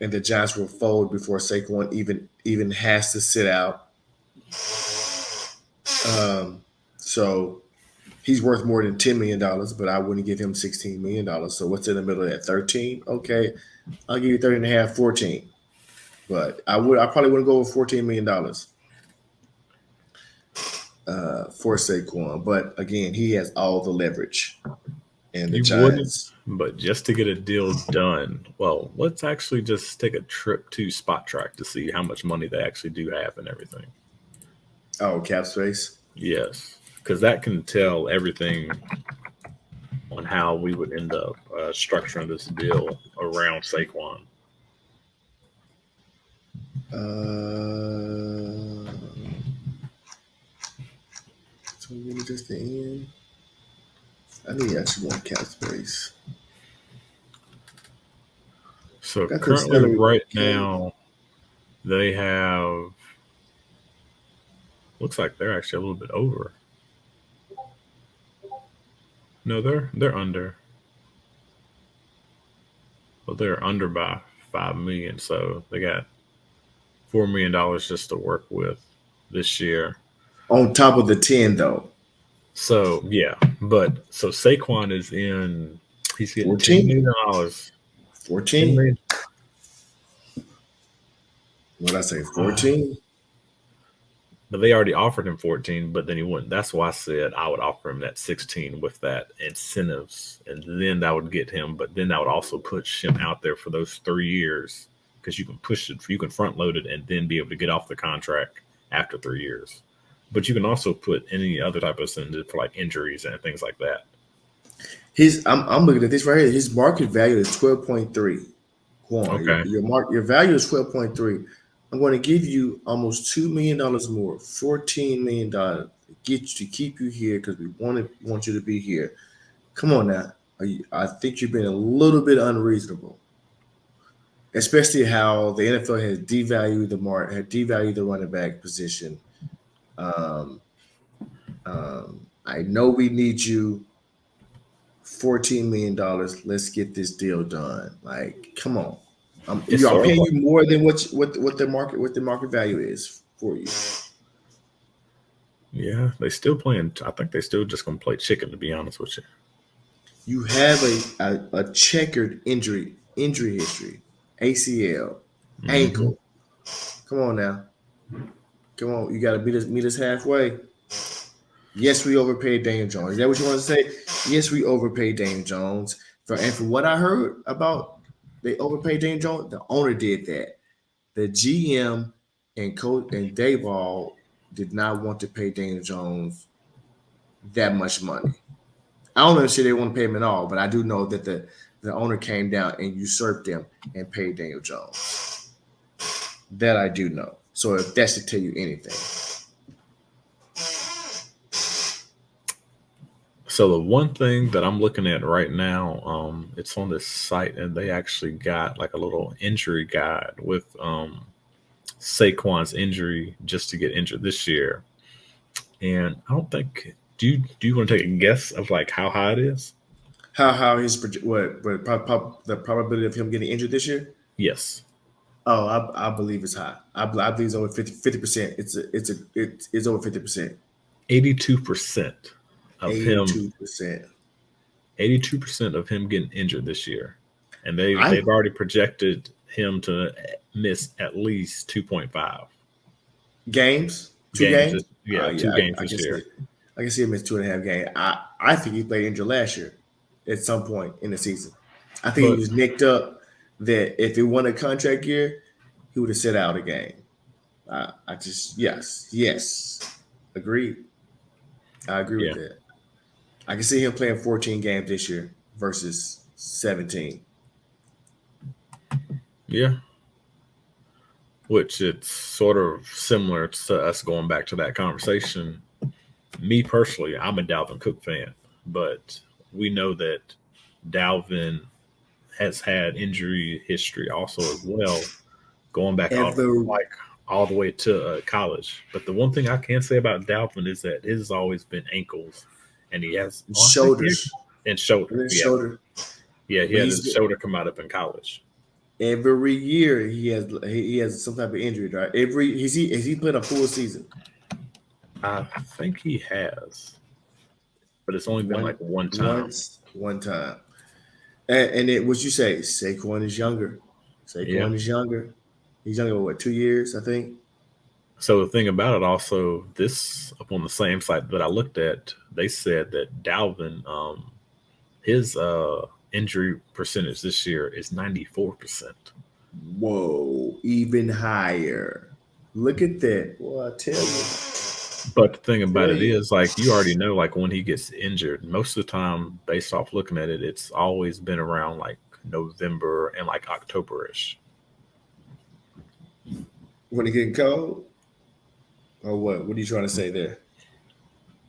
and the Giants will fold before Saquon even has to sit out. So he's worth more than $10 million, but I wouldn't give him $16 million. So what's in the middle of that? 13? Okay, I'll give you 13.5, 14. But I probably wouldn't go with $14 million for Saquon. But again, he has all the leverage. And the Giants. But just to get a deal done, well, let's actually just take a trip to Spot Track to see how much money they actually do have and everything. Oh, cap space? Yes, because that can tell everything on how we would end up structuring this deal around Saquon. So really just the end. I need actually more cap space. So currently, right now, they have. Looks like they're actually a little bit over. No, they're under. Well, they're under by $5 million, so they got $4 million just to work with this year. On top of the 10, though. So yeah, but so Saquon is in. He's getting $14 million. 14. What did I say? 14. But they already offered him 14, but then he wouldn't. That's why I said I would offer him that 16 with that incentives, and then that would get him. But then that would also push him out there for those 3 years because you can push it, you can front load it, and then be able to get off the contract after 3 years. But you can also put any other type of incentive for like injuries and things like that. I'm looking at this right here. His market value is 12.3. Okay. Your value is 12.3. I'm going to give you almost $2 million more, $14 million to keep you here because we want you to be here. Come on now. I think you've been a little bit unreasonable, especially how the NFL has devalued the running back position. I know we need you. $14 million. Let's get this deal done. Like, come on. I'm paying you more than what the market value is for you. Yeah, they still playing. I think they still just gonna play chicken, to be honest with you. You have a checkered injury history, ACL, ankle. Come on now. Come on, you got to meet us halfway. Yes, we overpaid Daniel Jones. Is that what you want to say? Yes, we overpaid Daniel Jones. And from what I heard about they overpaid Daniel Jones, the owner did that. The GM and coach and Dayball did not want to pay Daniel Jones that much money. I don't know if they want to pay him at all, but I do know that the owner came down and usurped him and paid Daniel Jones. That I do know. So if that should tell you anything. So the one thing that I'm looking at right now, it's on this site, and they actually got like a little injury guide with Saquon's injury just to get injured this year. And I don't think. Do you want to take a guess of like how high it is? How his the probability of him getting injured this year? Yes. Oh, I believe it's high. I believe it's over 50%. It's over 50%. 82% of 82%. him. 82% of him getting injured this year, and they've already projected him to miss at least 2.5 games. Two games. 2 games this year. I can see him miss 2.5 games. I think he played injured last year at some point in the season. I think he was nicked up. That if it won a contract year, he would have set out a game. Yes, agreed. I agree with that. I can see him playing 14 games this year versus 17. Yeah. Which it's sort of similar to us going back to that conversation. Me personally, I'm a Dalvin Cook fan, but we know that Dalvin has had injury history also as well, going back all the way to college. But the one thing I can say about Dalvin is that his has always been ankles, and he has shoulders and shoulder. Yeah, he had his shoulder come out up in college. Every year he has some type of injury, right? Has he played a full season? I think he has, but it's only been like one time. One time. And it, what you say? Saquon is younger. Is younger. He's younger, what, 2 years, I think? So the thing about it also, this up on the same site that I looked at, they said that Dalvin, his injury percentage this year is 94%. Whoa, even higher. Look at that. Well, I tell you. But the thing about it is, like, you already know, like, when he gets injured, most of the time, based off looking at it, it's always been around, like, November and, like, October-ish. When it getting cold? Or what? What are you trying to say there?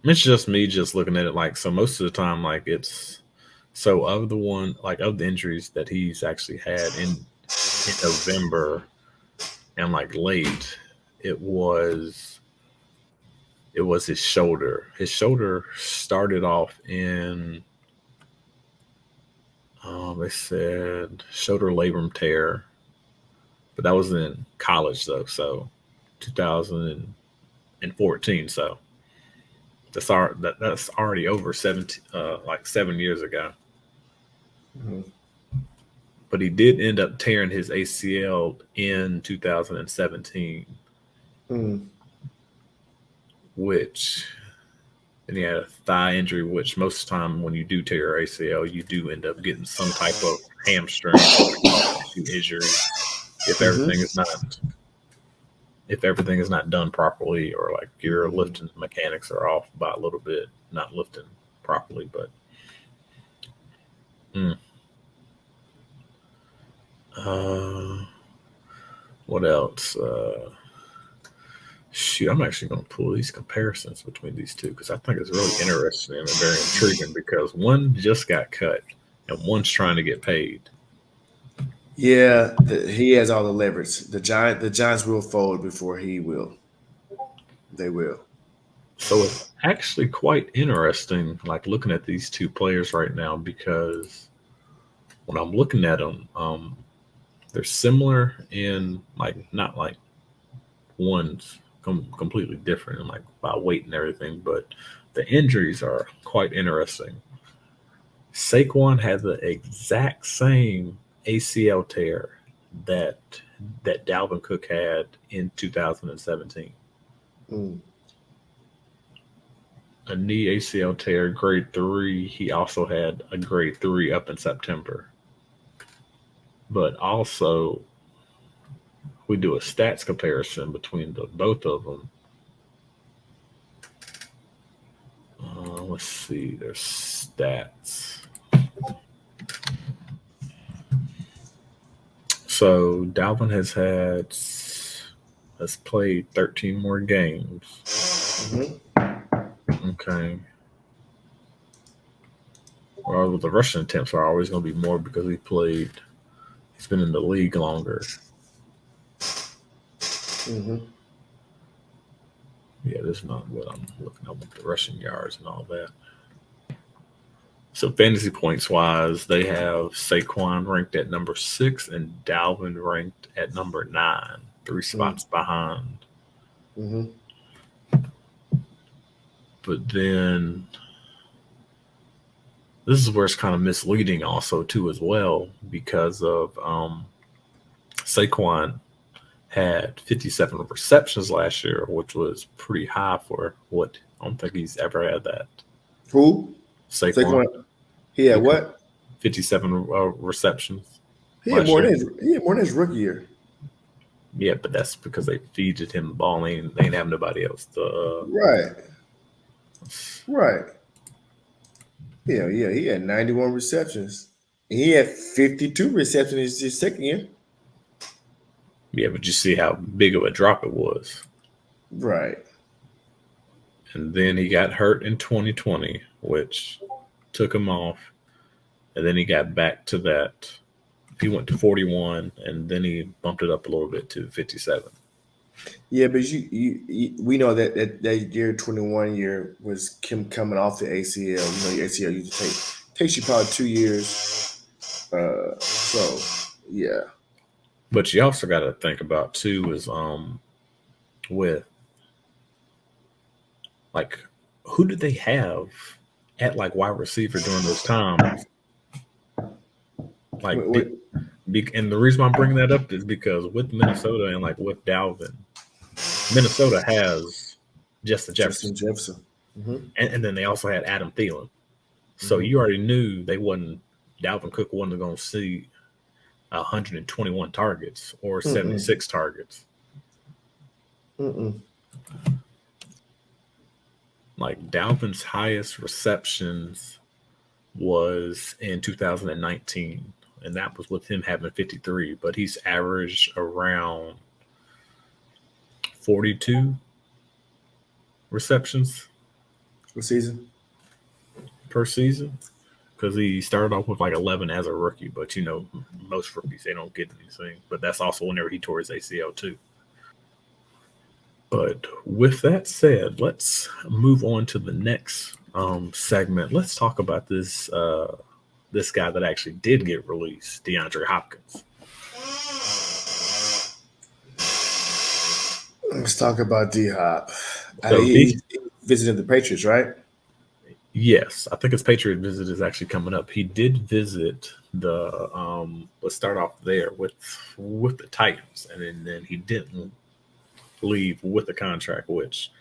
It's just me just looking at it, like, so most of the time, like, it's – so of the injuries that he's actually had in November and, like, late, it was his shoulder. His shoulder started off in, they said shoulder labrum tear, but that was in college though, so 2014. So that's already over 7 years ago. Mm-hmm. But he did end up tearing his ACL in 2017. Mm. And he had a thigh injury, which most of the time when you do tear your ACL, you do end up getting some type of hamstring injury. if everything is not done properly, or like your lifting mechanics are off by a little bit, not lifting properly. But what else? Shoot, I'm actually going to pull these comparisons between these two because I think it's really interesting and very intriguing because one just got cut and one's trying to get paid. Yeah, he has all the leverage. The Giants will fold before he will. They will. So it's actually quite interesting, like looking at these two players right now, because when I'm looking at them, they're similar in like not like one's completely different and like by weight and everything, but the injuries are quite interesting. Saquon had the exact same ACL tear that Dalvin Cook had in 2017. A knee ACL tear, grade 3. He also had a grade 3 up in September. But also, we do a stats comparison between both of them. Let's see their stats. So Dalvin has played 13 more games. Okay. Well, the rushing attempts are always going to be more because he's been in the league longer. Yeah, this is not what I'm looking at with the rushing yards and all that. So fantasy points wise, they have Saquon ranked at number 6 and Dalvin ranked at number 9, 3 spots behind. But then this is where it's kind of misleading also too as well, because of Saquon had 57 receptions last year, which was pretty high for what I don't think he's ever had that. Who? Saquon. He had what? 57 receptions. He had more than his rookie year. Yeah, but that's because they feeded him the ball. They ain't have nobody else to. Right. Yeah. He had 91 receptions. He had 52 receptions his second year. Yeah, but you see how big of a drop it was. Right. And then he got hurt in 2020, which took him off. And then he got back to that. He went to 41, and then he bumped it up a little bit to 57. Yeah, but we know that year 21 year was him coming off the ACL. You know, your ACL usually takes you probably 2 years. So yeah. But you also got to think about too is with like who did they have at like wide receiver during those times? Like, and the reason I'm bringing that up is because with Minnesota and like with Dalvin, Minnesota has Justin Jefferson. And then they also had Adam Thielen. So you already knew Dalvin Cook wasn't going to see 121 targets or 76 targets. Like Dalvin's highest receptions was in 2019, and that was with him having 53, but he's averaged around 42 receptions per season, because he started off with like 11 as a rookie, but you know, most rookies, they don't get anything, but that's also whenever he tore his ACL too. But with that said, let's move on to the next segment. Let's talk about this guy that actually did get released, DeAndre Hopkins. Let's talk about D-Hop. So he visited the Patriots, right? Yes, I think his Patriot visit is actually coming up. He did visit the let's start off there with the Titans, and then he didn't leave with a contract, which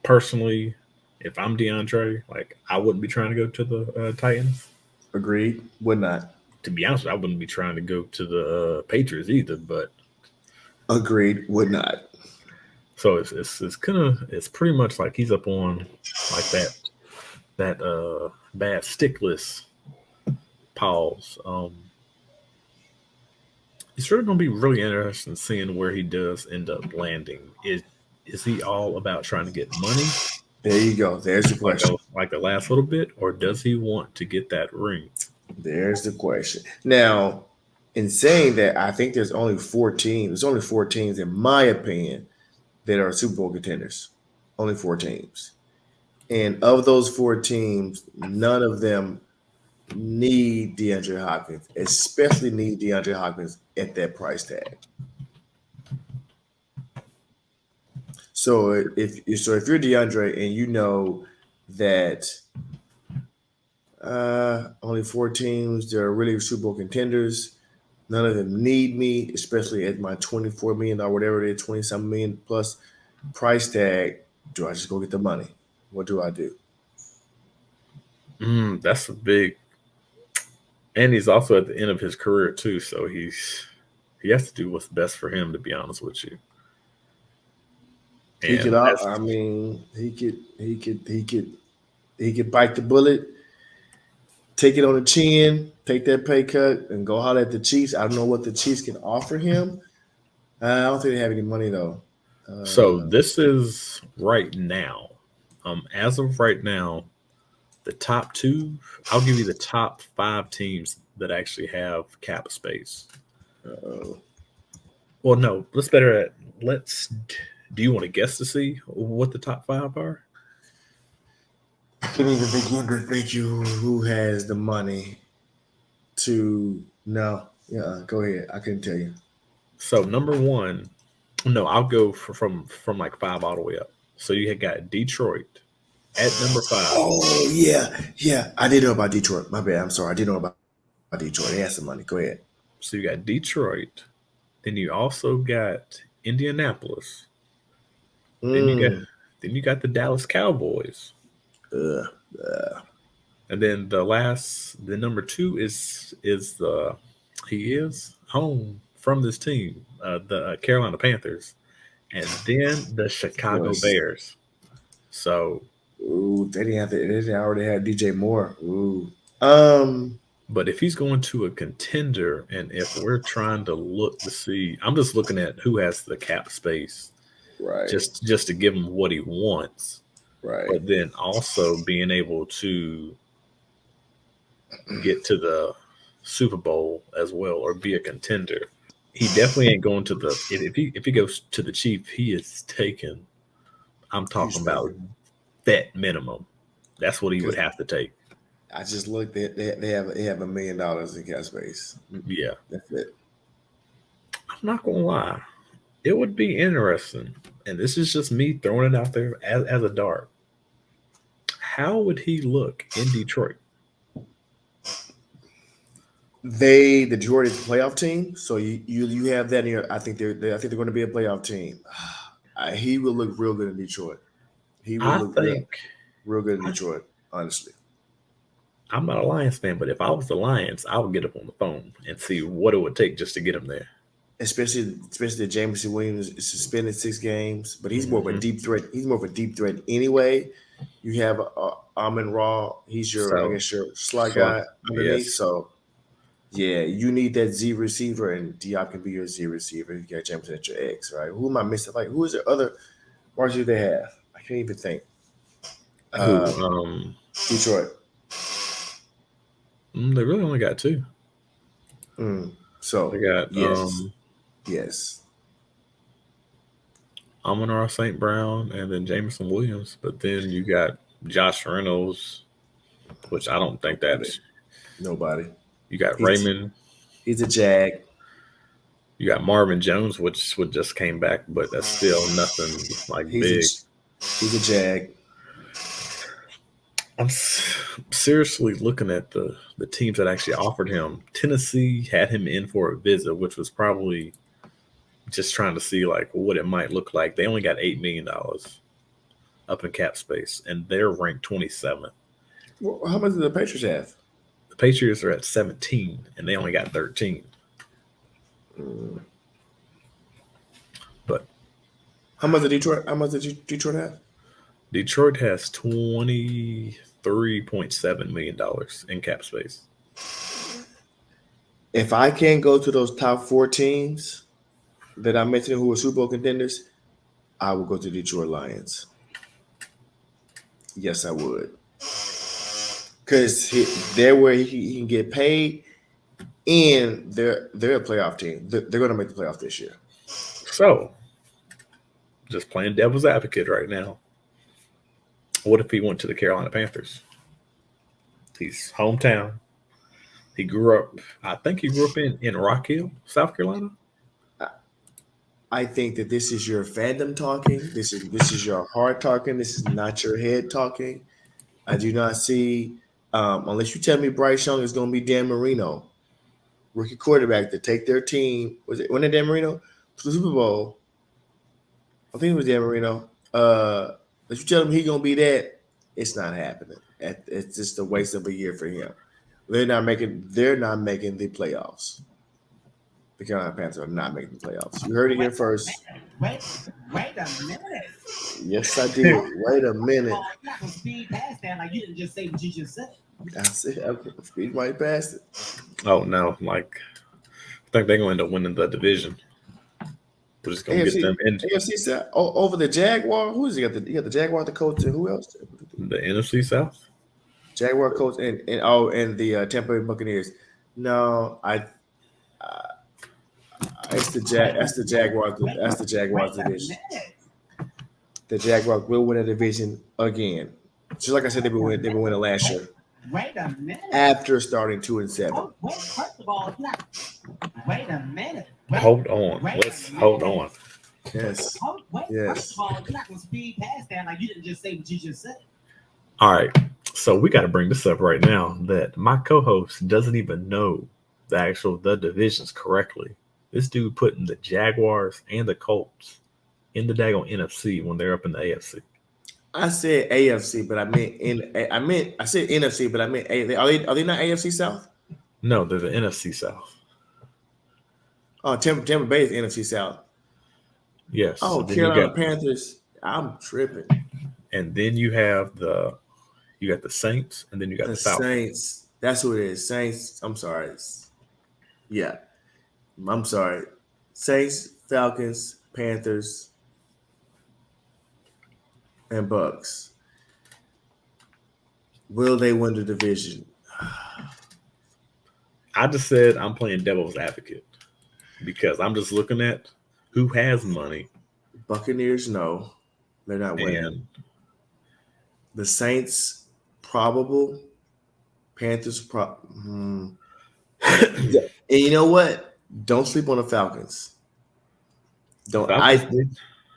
personally, if I'm DeAndre, like I wouldn't be trying to go to the Titans. Agreed. Would not. To be honest, I wouldn't be trying to go to the Patriots either, but Agreed. Would not. So it's pretty much like he's up on like that bad stick list. Pause. It's really going to be really interesting seeing where he does end up landing. Is he all about trying to get money? There you go. There's the question. Like the last little bit, or does he want to get that ring? There's the question. Now, in saying that, I think there's only 4 teams. There's only 4 teams, in my opinion, that are Super Bowl contenders. Only 4 teams. And of those 4 teams, none of them need DeAndre Hopkins, especially need DeAndre Hopkins at that price tag. So if you're DeAndre and you know that only 4 teams, they're really Super Bowl contenders, none of them need me, especially at my $24 million or whatever it is, 20-something million plus price tag, do I just go get the money? What do I do? That's a big. And he's also at the end of his career too, so he has to do what's best for him. To be honest with you, he could bite the bullet, take it on the chin, take that pay cut, and go holler at the Chiefs. I don't know what the Chiefs can offer him. I don't think they have any money though. So this is right now. As of right now, the top 2. I'll give you the top 5 teams that actually have cap space. Well, no. Do you want to guess to see what the top 5 are? I can't even begin to think who has the money to. No, yeah. Go ahead. I couldn't tell you. So number 1. No, I'll go from like 5 all the way up. So you had got Detroit at number 5. Oh yeah. I didn't know about Detroit. My bad. I'm sorry. I didn't know about Detroit. They had some money. Go ahead. So you got Detroit. Then you also got Indianapolis. Then you got the Dallas Cowboys. And then the number 2 is he is home from this team, the Carolina Panthers, and then the Chicago Bears. So, they didn't have they already had DJ Moore. But if he's going to a contender, and if we're trying to look to see, I'm just looking at who has the cap space, right? Just to give him what he wants, right? But then also being able to get to the Super Bowl as well, or be a contender. He definitely ain't going to the. If he goes to the Chiefs, he is taken. I'm talking about that minimum. That's what he would have to take. I just looked at they have $1 million in cap space. Yeah, that's it. I'm not gonna lie, it would be interesting, and this is just me throwing it out there as a dart. How would he look in Detroit? The Detroit is a playoff team, so you have that in your. I think they're going to be a playoff team. He will look real good in Detroit. He will look real good in Detroit. Honestly, I'm not a Lions fan, but if I was the Lions, I would get up on the phone and see what it would take just to get him there. Especially that Jameson Williams is suspended 6 games, but he's more of a deep threat. He's more of a deep threat anyway. You have Amon-Ra. He's your slot guy underneath. Yes. So, yeah, you need that Z receiver, and Diop can be your Z receiver. You got Jameson at your X, right? Who am I missing? Like, who is the other varsity they have? I can't even think. Detroit. They really only got 2. So they got yes. Amon-Ra St. Brown and then Jameson Williams, but then you got Josh Reynolds, which I don't think that's nobody. You got Raymond. He's a Jag. You got Marvin Jones, which just came back, but that's still nothing like big. He's a Jag. I'm seriously looking at the teams that actually offered him. Tennessee had him in for a visit, which was probably just trying to see like what it might look like. They only got $8 million up in cap space, and they're ranked 27th. Well, how much do the Patriots have? The Patriots are at 17, and they only got 13. How much did Detroit have? Detroit has $23.7 million in cap space. If I can't go to those top 4 teams that I mentioned who are Super Bowl contenders, I would go to Detroit Lions. Yes, I would. Because they're where he can get paid, and they're a playoff team. They're going to make the playoff this year. So, just playing devil's advocate right now. What if he went to the Carolina Panthers? He's hometown. He grew up, I think he grew up in Rock Hill, South Carolina. I think that this is your fandom talking. This is your heart talking. This is not your head talking. I do not see, unless you tell me Bryce Young is going to be Dan Marino, rookie quarterback, to take their team. When did Dan Marino to the Super Bowl? I think it was Dan Marino. If you tell him he's going to be that, it's not happening. It's just a waste of a year for him. They're not making the playoffs. The Carolina Panthers are not making the playoffs. You heard it here first. Wait a minute. Yes, I did. Wait a minute. You're not gonna speed past that like you didn't just say what you just said. That's it. Okay, speed right past it. Oh, no. Like, I think they're going to end up winning the division. We're just going to get them in. AFC South over the Jaguar. Who is he? You got the Jaguar, the coach, and who else? The NFC South? Jaguar coach and the Tampa Bay Buccaneers. No, that's the Jaguars. That's the Jaguars division. The Jaguars will win a division again. Just like I said, they've been winning last year. Wait a minute. After starting 2-7. First of all, wait a minute. Hold on. Let's hold on. Yes. Yes. First of all, you're not gonna speed past that like you didn't just say what you just said. All right. So we got to bring this up right now that my co-host doesn't even know the divisions correctly. This dude putting the Jaguars and the Colts in the daggone NFC when they're up in the AFC. I said AFC, but I said NFC, but I meant are they not AFC South? No, they're the NFC South. Oh, Tampa Bay is NFC South. Yes. Oh, Carolina Panthers. I'm tripping. And then you have the Saints, and then you got the Falcons. Saints. That's who it is. Saints. I'm sorry. Yeah. I'm sorry. Saints, Falcons, Panthers, and Bucks. Will they win the division? I just said I'm playing devil's advocate because I'm just looking at who has money. Buccaneers, no. They're not winning. The Saints, probable. Panthers, And you know what? Don't sleep on the Falcons.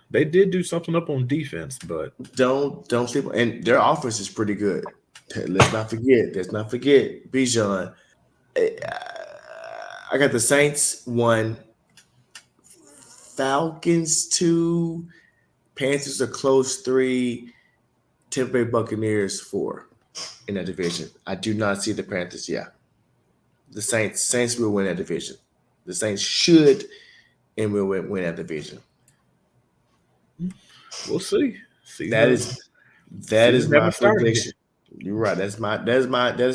They did do something up on defense, but don't sleep. And their offense is pretty good. Let's not forget. Bijan. I got the Saints 1, Falcons 2, Panthers a close 3, Tampa Bay Buccaneers 4 in that division. I do not see the Panthers. Yeah, the Saints will win that division. The Saints should and will win that division. We'll see. That is my prediction. You're right. That is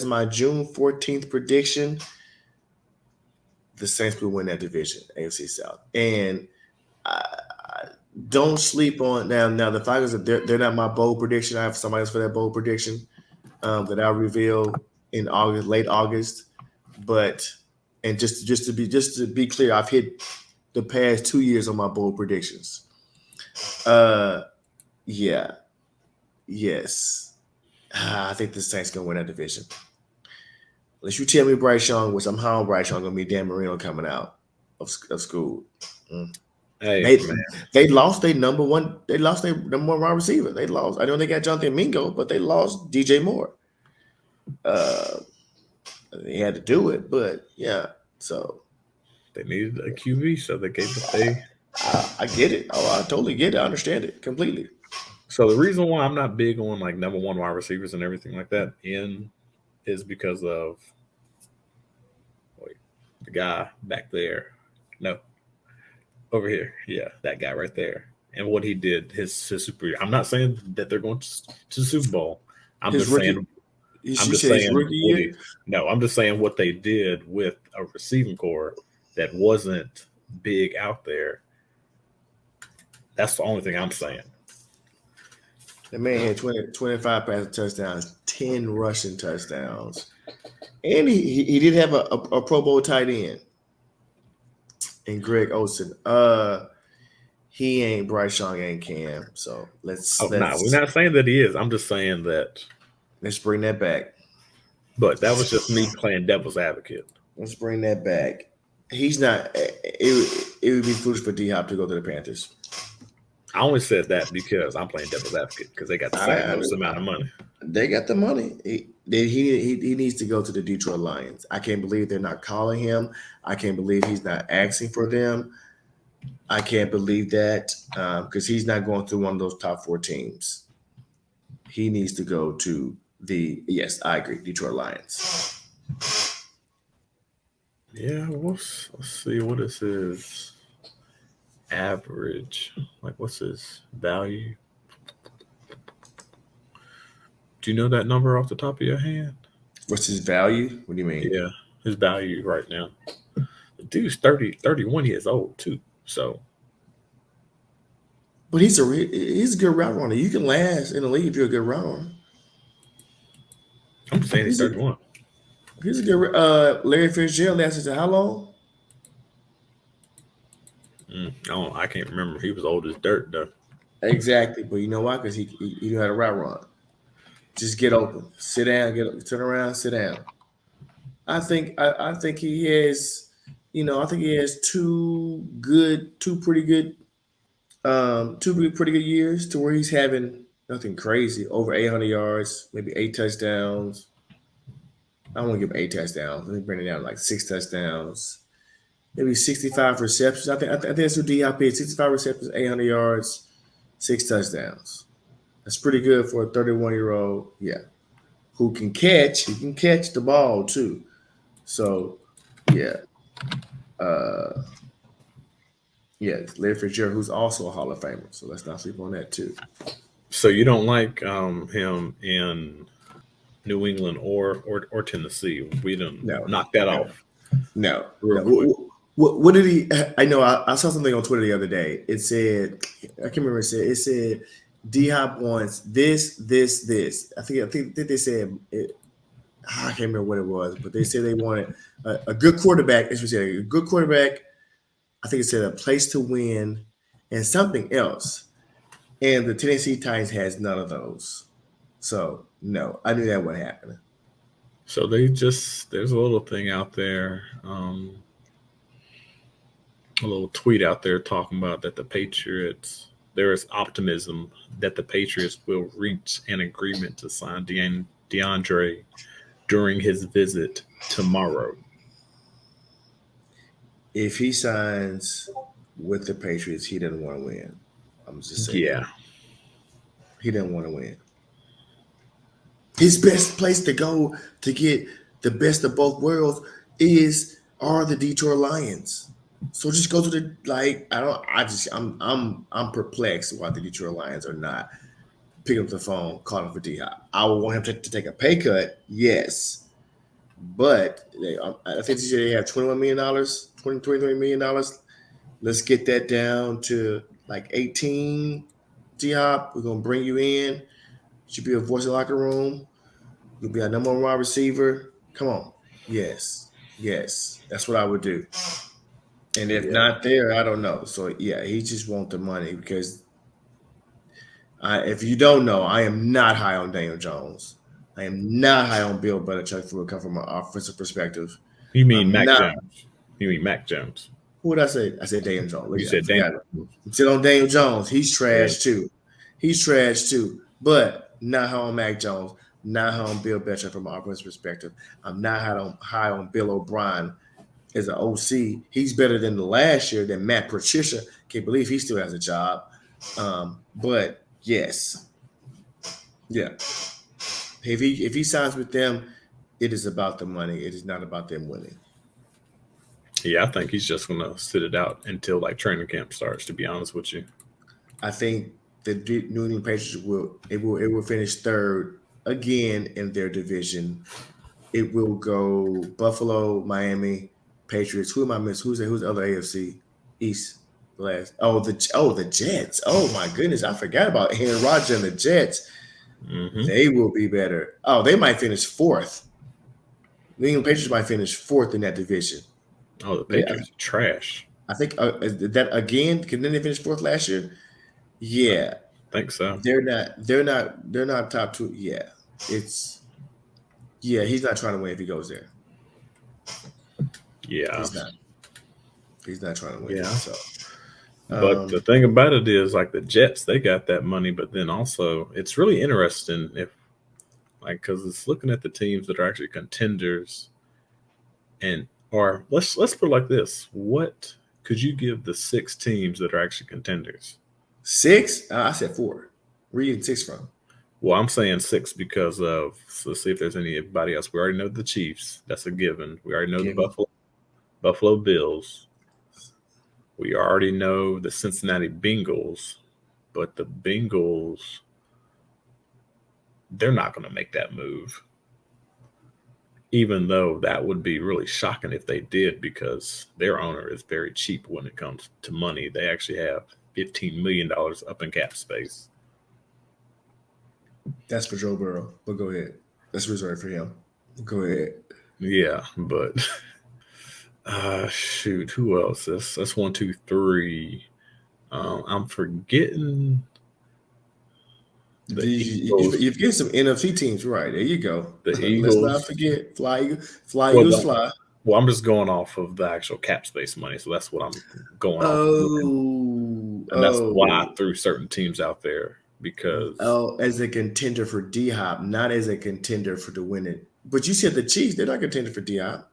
my June 14th prediction. The Saints will win that division, AFC South. And don't sleep on now. The Falcons they're not my bold prediction. I have somebody else for that bold prediction that I'll reveal in August, late August. But just to be clear, I've hit the past 2 years on my bold predictions. Yes. I think the Saints gonna win that division. Unless you tell me Bryce Young, which I'm high on Bryce Young, gonna be Dan Marino coming out of school. Hey, they lost their number one. They lost their number one wide receiver. They lost. I know they got Jonathan Mingo, but they lost DJ Moore. They had to do it, but yeah. So they needed a QB, so they gave it. I get it. Oh, I totally get it. I understand it completely. So the reason why I'm not big on like number one wide receivers and everything like that is because of the guy back there. No, over here. Yeah, that guy right there. and what he did, his Super. I'm not saying that they're going to the Super Bowl. I'm His just rookie- saying. You I'm just said his saying. rookie year? I'm just saying what they did with a receiving core that wasn't big out there. That's the only thing I'm saying. The man had 25 passing touchdowns, 10 rushing touchdowns. And he did have a Pro Bowl tight end in Greg Olsen. He ain't Bryce Young, ain't Cam. So let's We're not saying that he is. I'm just saying that. Let's bring that back. But that was just me playing devil's advocate. Let's bring that back. He's not. It would be foolish for D-Hop to go to the Panthers. I only said that because I'm playing devil's advocate because they got the same most amount of money. They got the money. He needs to go to the Detroit Lions. I can't believe they're not calling him. I can't believe he's not asking for them. I can't believe that because he's not going through one of those top 4 teams. He needs to go to I agree, Detroit Lions. Yeah, let's see. What is his average? Like, what's his value? Do you know that number off the top of your hand? What's his value? What do you mean? Yeah, his value right now. The dude's 31 years old, too. So. But he's a good route runner. You can last in the league if you're a good route runner. I'm saying he's 31. He's a good. Larry Fitzgerald lasted to how long? I can't remember. He was old as dirt, though. Exactly, but you know why? Because he knew how to route run. Just get open, sit down, turn around, sit down. I think he has. I think he has two pretty good years to where he's having nothing crazy, over 800 yards, maybe 8 touchdowns. I don't want to give him 8 touchdowns. Let me bring it down to like 6 touchdowns, maybe 65 receptions. I think that's what D-Hop is: 65 receptions, 800 yards, 6 touchdowns. That's pretty good for a 31-year-old. Yeah, who can catch? He can catch the ball too. So, yeah. Larry Fitzgerald, who's also a Hall of Famer. So let's not sleep on that too. So you don't like him in New England or Tennessee? We didn't knock that off. No. What did he? I know I saw something on Twitter the other day. It said, I can't remember. It said D-Hop wants this. I think they said it. I can't remember what it was, but they said they wanted a good quarterback. As we said, a good quarterback. I think it said a place to win and something else. And the Tennessee Titans has none of those. So, no, I knew that wasn't happening. So there's a little thing out there, a little tweet out there talking about that the Patriots, there is optimism that the Patriots will reach an agreement to sign DeAndre during his visit tomorrow. If he signs with the Patriots, he doesn't want to win. I'm just saying. Yeah. He doesn't want to win. His best place to go to get the best of both worlds are the Detroit Lions. So just go to I'm perplexed why the Detroit Lions are not picking up the phone, calling for D-Hop. I would want him to take a pay cut, yes. But I think they have $21 million, $23 million. Let's get that down to like 18. D-Hop, we're gonna bring you in. Should be a voice in the locker room. You'll be our number 1 wide receiver. Come on, yes, that's what I would do. And if not there, I don't know. So yeah, he just wants the money because if you don't know, I am not high on Daniel Jones. I am not high on Bill Belichick from an offensive perspective. You mean Mac Jones? You mean Mac Jones? Who did I say? I said Daniel Jones. You said Daniel. I'm still on Daniel Jones. He's trash too. But not high on Mac Jones. Not high on Bill Belichick from an offensive perspective. I'm not high on Bill O'Brien as an OC. He's better than the last year than Matt Patricia. Can't believe he still has a job. But yes. Yeah. If he signs with them, it is about the money. It is not about them winning. Yeah, I think he's just going to sit it out until like training camp starts, to be honest with you. I think the New England Patriots will finish third again in their division. It will go Buffalo, Miami, Patriots. Who am I missing? Who's the other AFC East last? The Jets. Oh my goodness, I forgot about Aaron Rodgers and the Jets. Mm-hmm. They will be better. Oh, they might finish fourth. New England Patriots might finish fourth in that division. Oh, the Patriots are trash. I think that again. Didn't they finish fourth last year? Yeah, I think so. they're not top two. Yeah, he's not trying to win if he goes there. Yeah, he's not trying to win. Yeah. So, but the thing about it is, like the Jets, they got that money, but then also it's really interesting because it's looking at the teams that are actually contenders, or let's put it like this: what could you give the 6 teams that are actually contenders? 6? I said 4. Where are you getting 6 from? Well, I'm saying 6 because of, let's see if there's anybody else. We already know the Chiefs. That's a given. We already know the Buffalo Bills. We already know the Cincinnati Bengals. But the Bengals, they're not going to make that move. Even though that would be really shocking if they did, because their owner is very cheap when it comes to money. They actually have $15 million up in cap space. That's for Joe Burrow, but go ahead. That's reserved for him. Go ahead. Yeah, but shoot, who else? That's 1, 2, 3. I'm forgetting. You've got some NFC teams, right? There you go. The Eagles. Let's not forget Eagles fly. Well, I'm just going off of the actual cap space money, so that's what I'm going off. And that's why I threw certain teams out there, because as a contender for D-Hop, not as a contender for the winning. But you said the Chiefs, they're not contender for D-Hop.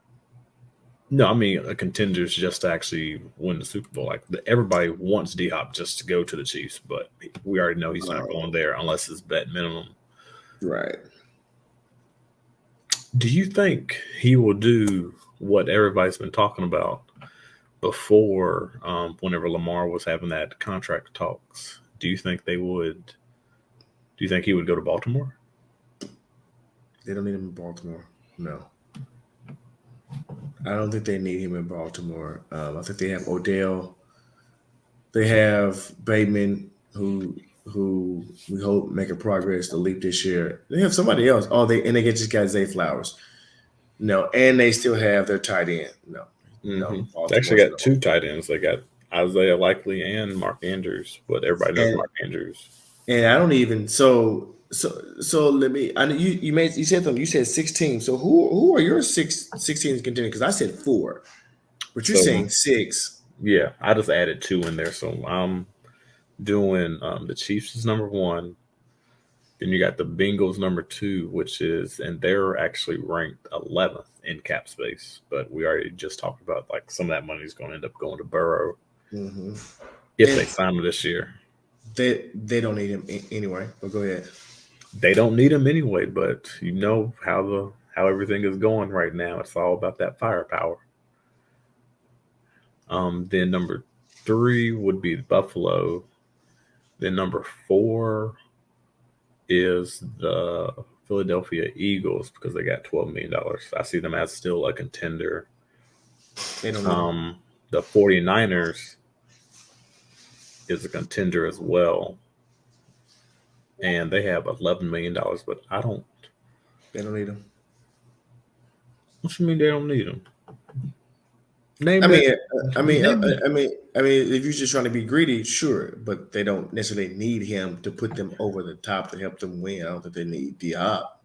No, I mean a contender is just to actually win the Super Bowl. Like everybody wants D-Hop just to go to the Chiefs, but we already know he's not going there unless it's bet minimum. Right. Do you think he will do what everybody's been talking about before, whenever Lamar was having that contract talks? Do you think he would go to Baltimore? They don't need him in Baltimore. No. I don't think they need him in Baltimore. I think they have Odell. They have Bateman, who we hope making progress to leap this year. They have somebody else. They get this guy Zay Flowers. No, and they still have their tight end. No. They actually got 2 tight ends. They got Isaiah Likely and Mark Andrews, but everybody knows Mark Andrews. And I don't even so let me. I know you said something. You said 16. So who are your 16 contenders? Because I said 4, but you're saying 6. Yeah, I just added 2 in there. So I'm doing the Chiefs is number 1. Then you got the Bengals number 2, and they're actually ranked 11th in cap space. But we already just talked about like some of that money is going to end up going to Burrow if they sign him this year. They don't need him anyway. But go ahead. They don't need him anyway, but you know how everything is going right now. It's all about that firepower. Then number 3 would be Buffalo. Then number 4 is the Philadelphia Eagles, because they got $12 million. I see them as still a contender. They don't the 49ers is a contender as well. And they have $11 million, but they don't need them. What you mean they don't need them? I mean, if you're just trying to be greedy, sure, but they don't necessarily need him to put them over the top to help them win. I don't think they need D-Hop.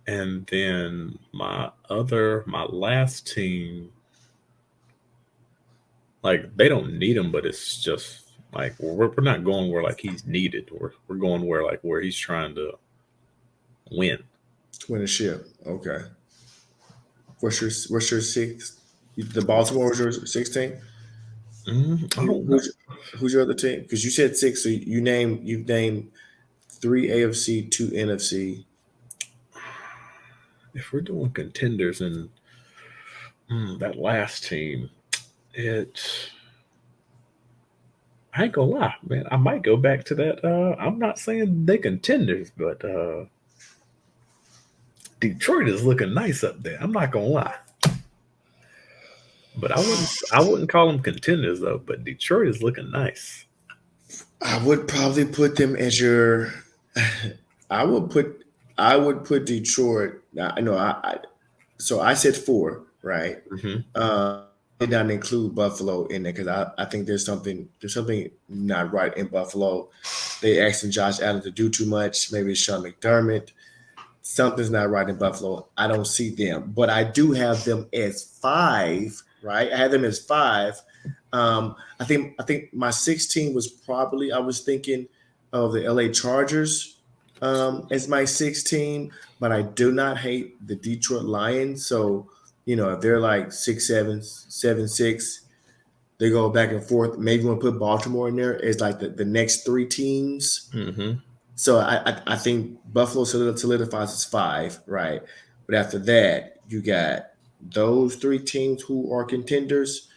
And then my last team, like they don't need him, but it's just like we're not going where like he's needed. We're going where he's trying to win. Win a ship. Okay. What's your 6? The Baltimore was your 16? Who's your other team? Because you said 6, so you've named 3 AFC, 2 NFC. If we're doing contenders and that last team, I ain't gonna lie, man. I might go back to that. I'm not saying they contenders, but Detroit is looking nice up there. I'm not gonna lie. But I wouldn't call them contenders though. But Detroit is looking nice. I would probably put them as your. I would put Detroit. I know. So I said 4, right? Mm-hmm. Did not include Buffalo in there because I think there's something not right in Buffalo. They asking Josh Allen to do too much. Maybe it's Sean McDermott. Something's not right in Buffalo. I don't see them, but I do have them as 5. Right? I have them as 5. I think my 16 was probably I was thinking of the LA Chargers as my 16, but I do not hate the Detroit Lions. So, if they're like 6-7, 7-6, they go back and forth. Maybe we'll put Baltimore in there as like the next 3 teams. Mm-hmm. So I think Buffalo solidifies as 5, right? But after that, you got those 3 teams who are contenders: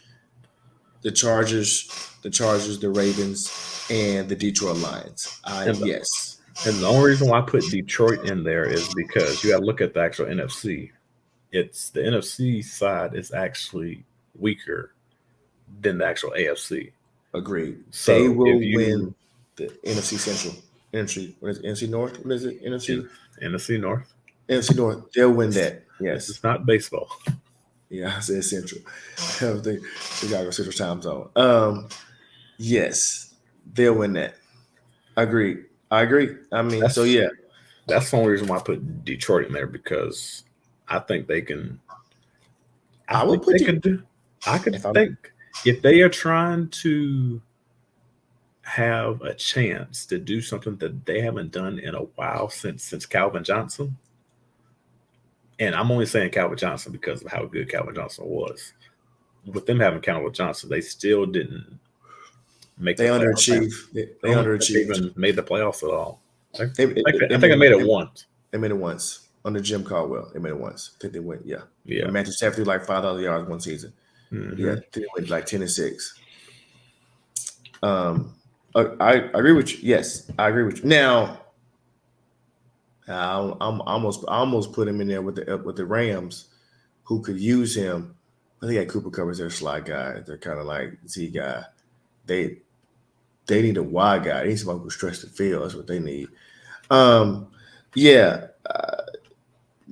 the Chargers, the Ravens, and the Detroit Lions. Yes. And the only reason why I put Detroit in there is because you got to look at the actual NFC. It's the NFC side is actually weaker than the actual AFC. Agreed. So they will win the NFC Central. What is it? NFC North? What is it? NFC North. NFC North. They'll win that. Yes. It's not baseball. Yeah, I said Central. I think Chicago Central Time Zone. Yes, they'll win that. Agreed. I agree. I mean, that's the only reason why I put Detroit in there because I think they can. I could think if they are trying to have a chance to do something that they haven't done in a while since Calvin Johnson. And I'm only saying Calvin Johnson because of how good Calvin Johnson was. With them having Calvin Johnson, they still didn't make. They underachieved. They underachieved. Even made the playoffs at all. I think they made it once. They made it once under Jim Caldwell. They made it once. I think they went. Yeah. Matthew Stafford threw like 5,000 yards one season. Mm-hmm. Yeah, they went like 10-6. I agree with you. Yes, I agree with you. Now, I almost put him in there with the Rams, who could use him. I think Cooper Kupp is their slot guy. They're kind of like Z guy. They need a wide guy. They need somebody who can stretch the field. That's what they need.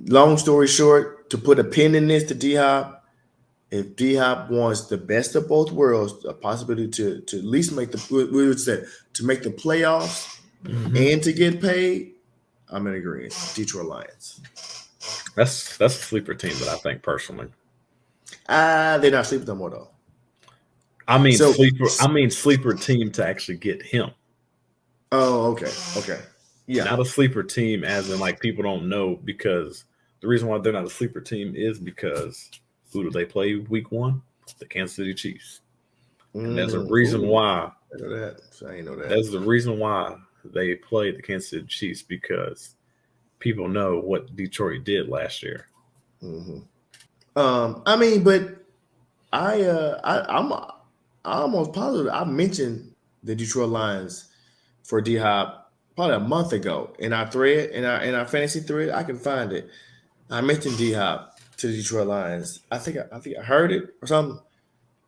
Long story short, to put a pin in this to D-Hop, if D-Hop wants the best of both worlds, a possibility to at least make the playoffs and to get paid, I'm in agreement. Detroit Lions. That's a sleeper team that I think personally. They're not sleeper no more though. I mean sleeper team to actually get him. Oh, okay. Yeah. Not a sleeper team as in like people don't know, because the reason why they're not a sleeper team is because who do they play week 1? The Kansas City Chiefs. And there's a reason why. I know that. I ain't know that. That's the reason why they play the Kansas City Chiefs, because people know what Detroit did last year. Mm-hmm. I mean, but I'm almost positive I mentioned the Detroit Lions for D-Hop probably a month ago in our thread, in our fantasy thread. I can find it. I mentioned D-Hop to the Detroit Lions. I think I heard it or something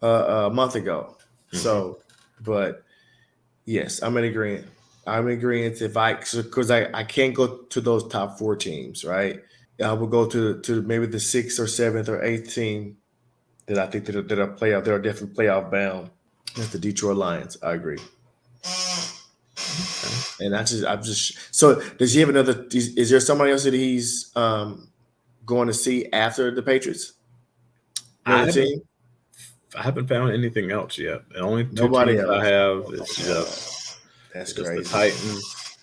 a month ago. Mm-hmm. So, but yes, I'm in agreement. Because I can't go to those top 4 teams, right? I will go to maybe the 6th or 7th or 8th team that I think that are playoff. They're definitely playoff bound. That's the Detroit Lions. I agree. Okay. And I'm just. So does he have another? Is there somebody else that he's going to see after the Patriots? I haven't found anything else yet. The only 2 teams I have is just the Titans.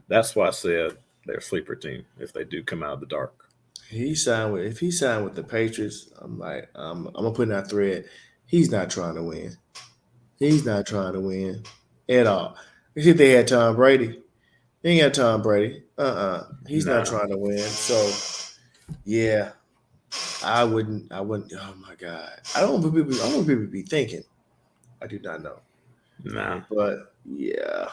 That's why I said they're a sleeper team if they do come out of the dark. If he signed with the Patriots, I'm gonna put in that thread. He's not trying to win. He's not trying to win at all. If they had Tom Brady, they ain't got Tom Brady. He's not trying to win. So yeah, I wouldn't. Oh my God, I don't know what people be thinking. I do not know. Nah. But yeah.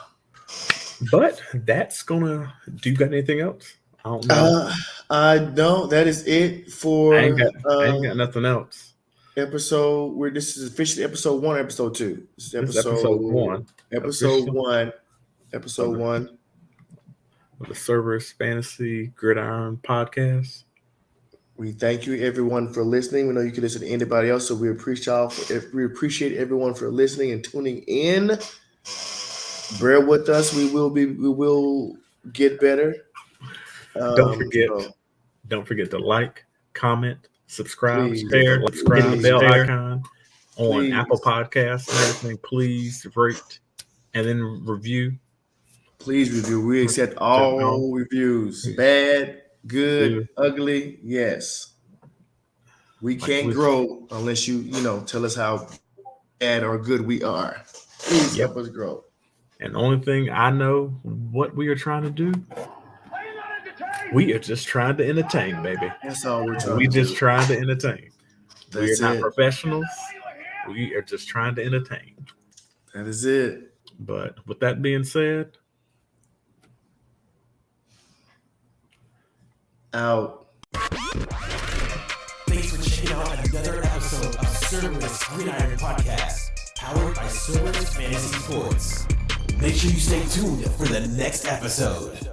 But that's gonna. Do you got anything else? I don't know. I don't. That is it for I ain't got nothing else. episode. Where this is officially episode 1, or episode 2. This is This is episode 1. Episode Official. 1. Episode 1 of the Cerberus Fantasy Gridiron Podcast. We thank you everyone for listening. We know you can listen to anybody else, so we appreciate everyone for listening and tuning in. Bear with us. We will get better. Don't forget to like, comment, subscribe, Please. share, hit the bell icon on Please. Apple Podcasts and everything. Please rate and then review. Please review. We accept all reviews. Bad, good, ugly. Yes. We can't grow unless you tell us how bad or good we are. Please help us grow. And the only thing I know what we are trying to do, we are just trying to entertain, baby. That's all we're trying We to just do. trying to entertain. We are That's not it. professionals. We are just trying to entertain. That is it. But with that being said, out. Thanks for checking out another episode of Cerberus Gridiron Podcast, powered by Cerberus Fantasy Sports. Make sure you stay tuned for the next episode.